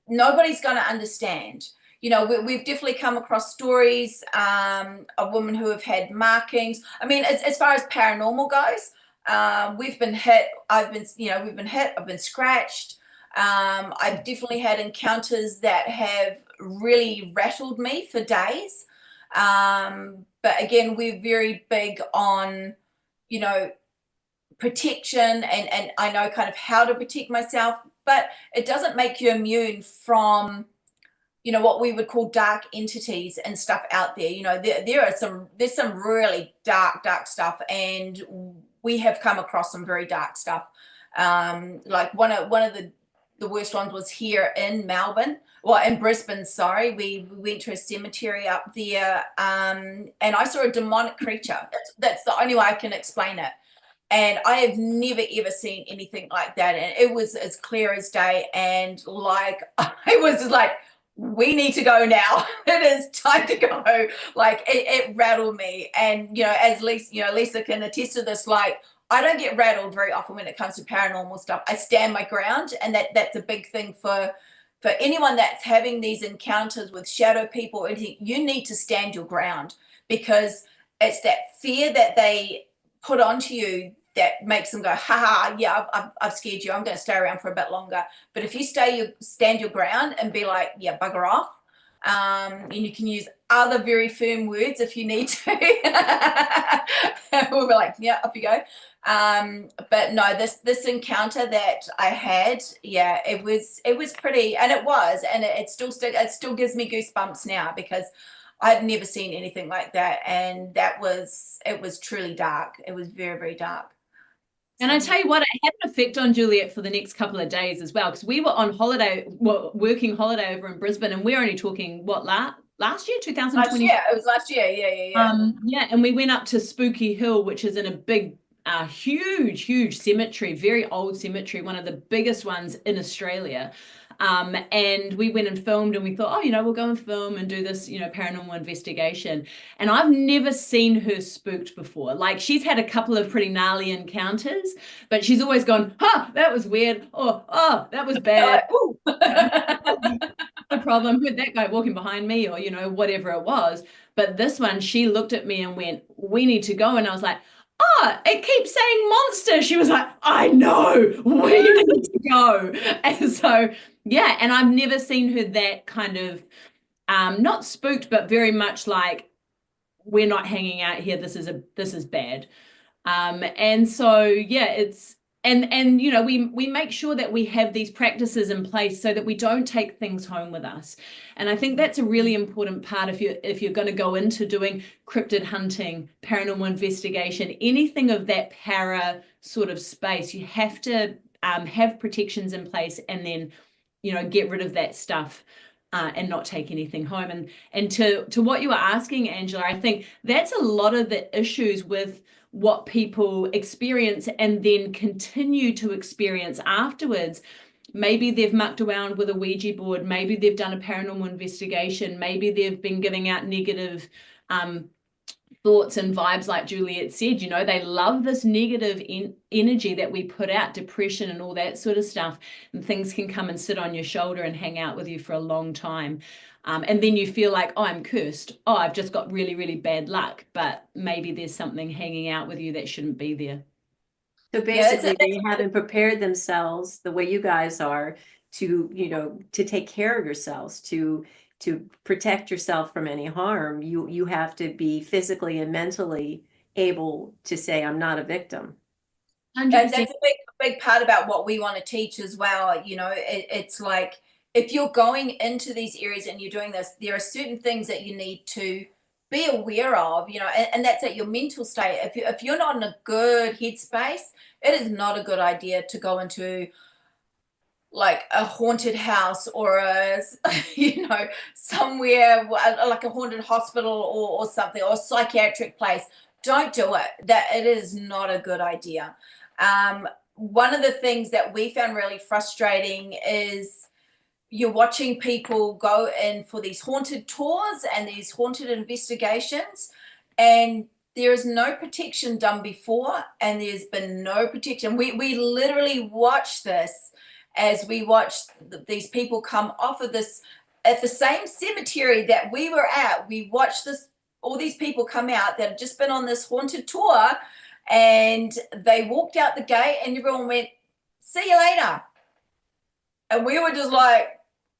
nobody's going to understand. You know, we've definitely come across stories of women who have had markings. I mean, as far as paranormal goes, we've been hit. We've been hit. I've been scratched. I've definitely had encounters that have really rattled me for days. But again, we're very big on, you know, protection, and I know kind of how to protect myself, but it doesn't make you immune from, you know, what we would call dark entities and stuff out there. You know, there's some really dark stuff, and we have come across some very dark stuff. Like one of the worst ones was here in Melbourne, well, in Brisbane, sorry. We went to a cemetery up there, and I saw a demonic creature. That's the only way I can explain it. And I have never, ever seen anything like that. And it was as clear as day. And like, I was like, we need to go now. It is time to go. Like, it rattled me. And, you know, as Lisa can attest to this, like, I don't get rattled very often when it comes to paranormal stuff. I stand my ground. And that's a big thing for anyone that's having these encounters with shadow people or anything. You need to stand your ground, because it's that fear that they put onto you that makes them go, ha, yeah, I've scared you. I'm going to stay around for a bit longer. But if you stand your ground and be like, yeah, bugger off. And you can use other very firm words if you need to. We'll be like, yeah, off you go. But no, this encounter that I had, yeah, it was pretty, and it still gives me goosebumps now, because I've never seen anything like that. And it was truly dark. It was very, very dark. And I tell you what, it had an effect on Juliet for the next couple of days as well, because we were on holiday, working holiday over in Brisbane, and we're only talking, what, last year, 2020? Yeah, it was last year. Yeah. And we went up to Spooky Hill, which is in a big, huge cemetery, very old cemetery, one of the biggest ones in Australia. And we went and filmed, and we thought, oh, you know, we'll go and film and do this, you know, paranormal investigation. And I've never seen her spooked before. Like, she's had a couple of pretty gnarly encounters, but she's always gone, that was weird. Or, oh, that was bad. No problem. Heard that guy walking behind me, or, you know, whatever it was. But this one, she looked at me and went, we need to go. And I was like, oh, it keeps saying monster. She was like, I know, we need to go. And so, yeah, and I've never seen her that kind of, not spooked, but very much like, we're not hanging out here. This is bad. And so, yeah, it's, and you know, we make sure that we have these practices in place so that we don't take things home with us. And I think that's a really important part if you're going to go into doing cryptid hunting, paranormal investigation, anything of that para sort of space. You have to have protections in place, and then, you know, get rid of that stuff. And not take anything home. And to what you were asking, Angela, I think that's a lot of the issues with what people experience and then continue to experience afterwards. Maybe they've mucked around with a Ouija board, maybe they've done a paranormal investigation, maybe they've been giving out negative thoughts and vibes, like Juliet said. You know, they love this negative energy that we put out, depression and all that sort of stuff, and things can come and sit on your shoulder and hang out with you for a long time. And then you feel like, oh, I'm cursed. Oh, I've just got really, really bad luck. But maybe there's something hanging out with you that shouldn't be there. So basically, they haven't prepared themselves the way you guys are to, you know, to take care of yourselves, to protect yourself from any harm. You have to be physically and mentally able to say, I'm not a victim. 100%. And that's a big part about what we want to teach as well. You know, it's like, if you're going into these areas and you're doing this, there are certain things that you need to be aware of, you know, and that's at your mental state. If you're not in a good headspace, it is not a good idea to go into like a haunted house or you know, somewhere like a haunted hospital or something, or a psychiatric place. Don't do it. It is not a good idea. One of the things that we found really frustrating is you're watching people go in for these haunted tours and these haunted investigations, and there is no protection done before, and there's been no protection. We literally watched this, as we watched these people come off of this at the same cemetery that we were at. We watched all these people come out that had just been on this haunted tour, and they walked out the gate and everyone went, "See you later." And we were just like,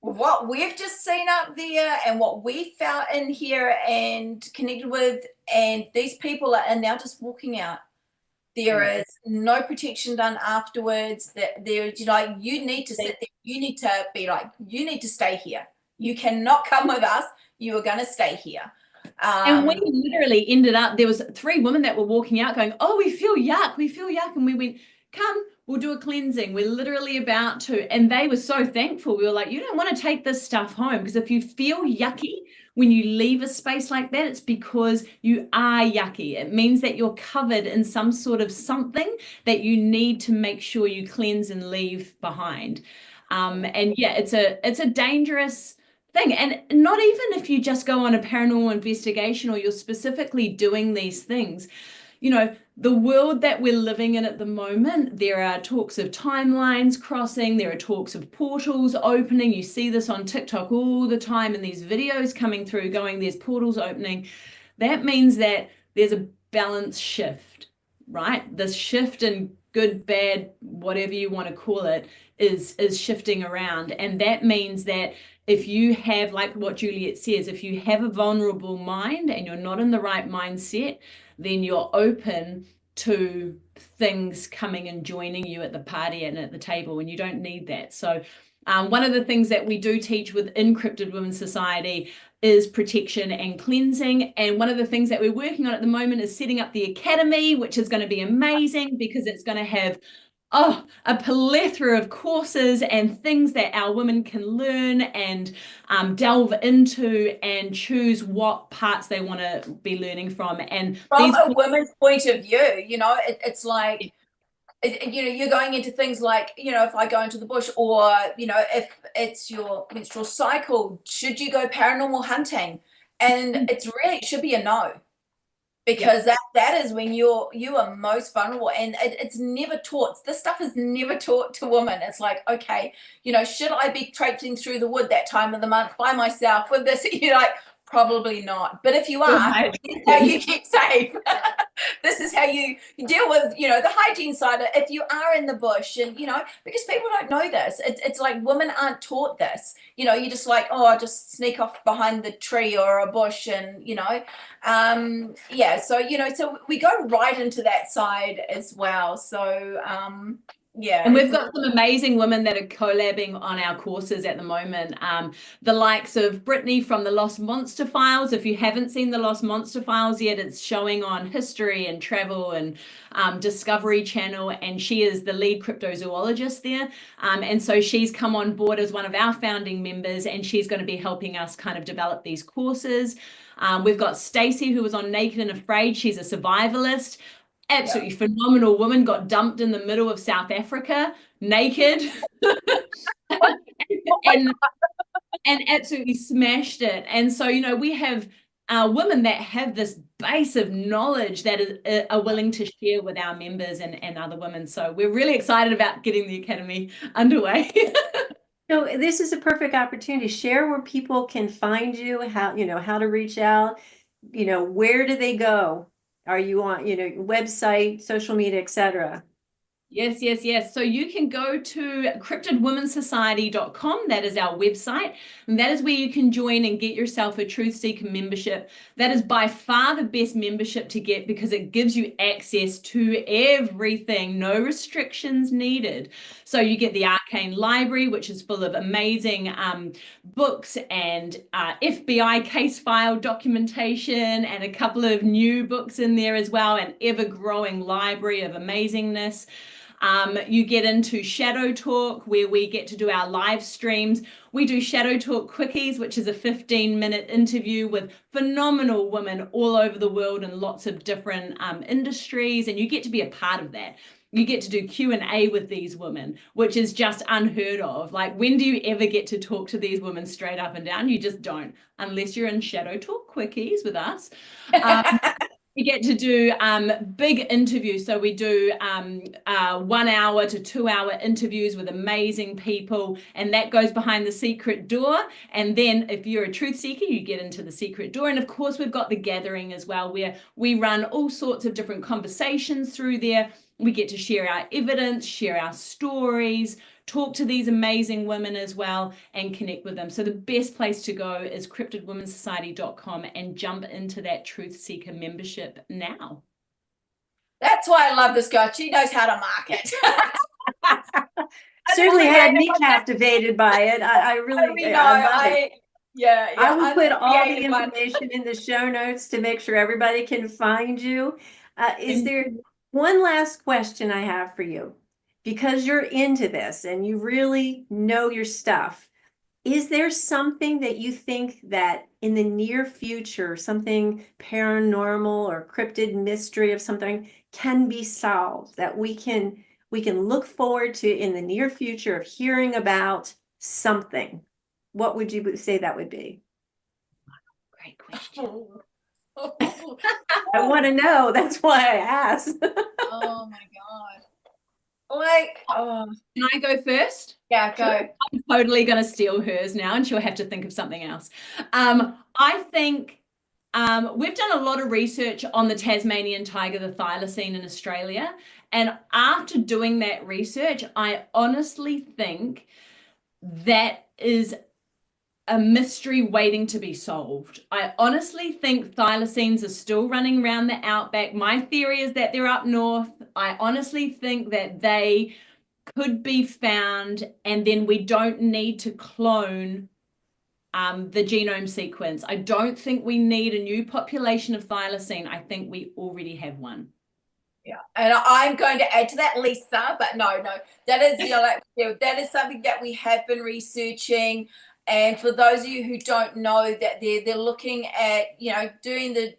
what we've just seen up there and what we felt in here and connected with, and these people are now just walking out. There is no protection done afterwards. That they're like, you need to sit there. You need to be like, you need to stay here. You cannot come with us. You are going to stay here. And we literally ended up, there was 3 women that were walking out going, "Oh, we feel yuck. And we went, "Come, we'll do a cleansing. We're literally about to." And they were so thankful. We were like, "You don't want to take this stuff home, because if you feel yucky when you leave a space like that, it's because you are yucky. It means that you're covered in some sort of something that you need to make sure you cleanse and leave behind." And yeah, it's a dangerous thing. And not even if you just go on a paranormal investigation or you're specifically doing these things. You know, the world that we're living in at the moment, there are talks of timelines crossing, there are talks of portals opening. You see this on TikTok all the time, and these videos coming through going, there's portals opening. That means that there's a balance shift, right? This shift in good, bad, whatever you want to call it, is shifting around. And that means that if you have, like what Juliet says, if you have a vulnerable mind and you're not in the right mindset, then you're open to things coming and joining you at the party and at the table, and you don't need that. So one of the things that we do teach within Cryptid Women's Society is protection and cleansing. And one of the things that we're working on at the moment is setting up the academy, which is going to be amazing because it's going to have a plethora of courses and things that our women can learn and delve into and choose what parts they want to be learning from. And from a woman's point of view, you know, it's like, you know, you're going into things like, you know, if I go into the bush, or, you know, if it's your menstrual cycle, should you go paranormal hunting? And it's really, it should be a no. Because that is when you are most vulnerable, and it's never taught. This stuff is never taught to women. It's like, okay, you know, should I be traipsing through the wood that time of the month by myself with this? You're like, probably not. But if you are, this is how you keep safe. This is how you deal with, you know, the hygiene side. If you are in the bush, and, you know, because people don't know this, it's like women aren't taught this. You know, you're just like, oh, I'll just sneak off behind the tree or a bush, and, you know, yeah. So, you know, so we go right into that side as well. So, yeah. And we've got some amazing women that are collabing on our courses at the moment. The likes of Brittany from the Lost Monster Files. If you haven't seen the Lost Monster Files yet, it's showing on History and Travel and Discovery Channel, and she is the lead cryptozoologist there. And so she's come on board as one of our founding members, and she's going to be helping us kind of develop these courses. We've got Stacey, who was on Naked and Afraid. She's a survivalist. Absolutely phenomenal woman, got dumped in the middle of South Africa, naked, and absolutely smashed it. And so, you know, we have women that have this base of knowledge that are willing to share with our members and other women. So we're really excited about getting the academy underway. So this is a perfect opportunity to share where people can find you, how, you know, how to reach out, you know, where do they go? Are you on, you know, website, social media, etc.? Yes. So you can go to cryptidwomensociety.com. That is our website. And that is where you can join and get yourself a Truth Seeker membership. That is by far the best membership to get because it gives you access to everything, no restrictions needed. So you get the Arcane Library, which is full of amazing books and FBI case file documentation, and a couple of new books in there as well, an ever-growing library of amazingness. You get into Shadow Talk, where we get to do our live streams. We do Shadow Talk Quickies, which is a 15-minute interview with phenomenal women all over the world in lots of different industries, and you get to be a part of that. You get to do Q&A with these women, which is just unheard of. Like, when do you ever get to talk to these women straight up and down? You just don't, unless you're in Shadow Talk Quickies with us. we get to do big interviews. So we do 1 hour to 2 hour interviews with amazing people, and that goes behind the secret door. And then if you're a truth seeker, you get into the secret door. And of course, we've got the gathering as well, where we run all sorts of different conversations through there. We get to share our evidence, share our stories, talk to these amazing women as well, and connect with them. So the best place to go is cryptidwomensociety.com and jump into that Truth Seeker membership now. That's why I love this girl. She knows how to market. Certainly had me captivated by it. I really love it. Yeah, I will put all the uncreated one. information in the show notes to make sure everybody can find you. Is there one last question I have for you? Because you're into this and you really know your stuff, is there something that you think that in the near future, something paranormal or cryptid mystery of something can be solved, that we can look forward to in the near future of hearing about something? What would you say that would be? Great question. I want to know. That's why I asked. Oh my God. Like, Can I go first? yeah, go. I'm totally going to steal hers now, and she'll have to think of something else. I think we've done a lot of research on the Tasmanian tiger, the thylacine in Australia. And after doing that research, I honestly think that is a mystery waiting to be solved. I honestly think thylacines are still running around the outback. My theory is that they're up north. I honestly think that they could be found, and then we don't need to clone the genome sequence. I don't think we need a new population of thylacine. I think we already have one. Yeah, and I'm going to add to that, Lisa, but no, that is, that is something that we have been researching. And for those of you who don't know, that they're looking at, doing the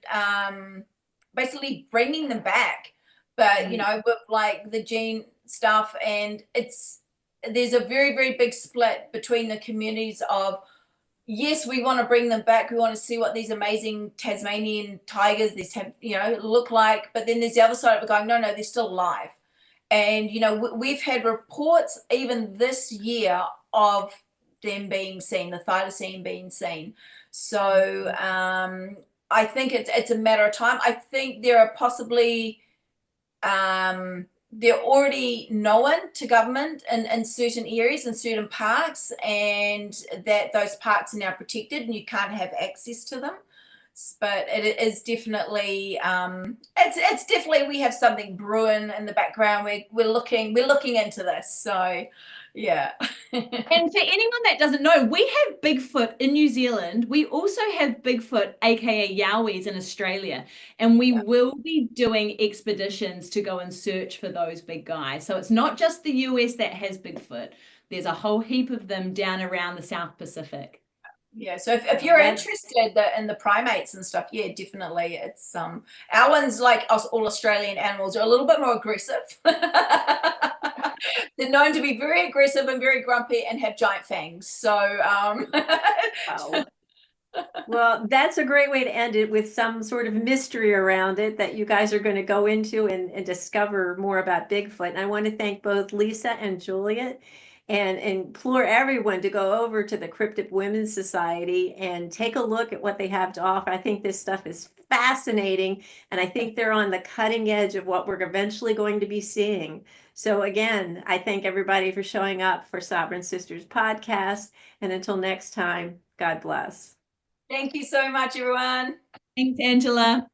basically bringing them back, but with like the gene stuff, and there's a very, very big split between the communities of, yes, we want to bring them back. We want to see what these amazing Tasmanian tigers, look like. But then there's the other side of it going, no, they're still alive. And, we've had reports even this year of them being seen, the thylacine being seen. So I think it's a matter of time. I think there are possibly, they're already known to government in certain areas and certain parks, and that those parks are now protected and you can't have access to them. But it is definitely, it's definitely, we have something brewing in the background. We're looking into this. So yeah. And for anyone that doesn't know, we have Bigfoot in New Zealand. We also have Bigfoot, aka Yowies, in Australia, and we will be doing expeditions to go and search for those big guys. So it's not just the US that has Bigfoot. There's a whole heap of them down around the South Pacific. Yeah, so if you're interested in the primates and stuff, yeah, definitely. It's our ones, like us, all Australian animals, are a little bit more aggressive. They're known to be very aggressive and very grumpy and have giant fangs. So Wow. Well, that's a great way to end it, with some sort of mystery around it that you guys are going to go into and discover more about Bigfoot. And I want to thank both Lisa and Juliet, and implore everyone to go over to the Cryptid Women's Society and take a look at what they have to offer. I think this stuff is fascinating, and I think they're on the cutting edge of what we're eventually going to be seeing. So again, I thank everybody for showing up for Sovereign Sisters podcast, and until next time, God bless. thank you so much, everyone. Thanks, Angela.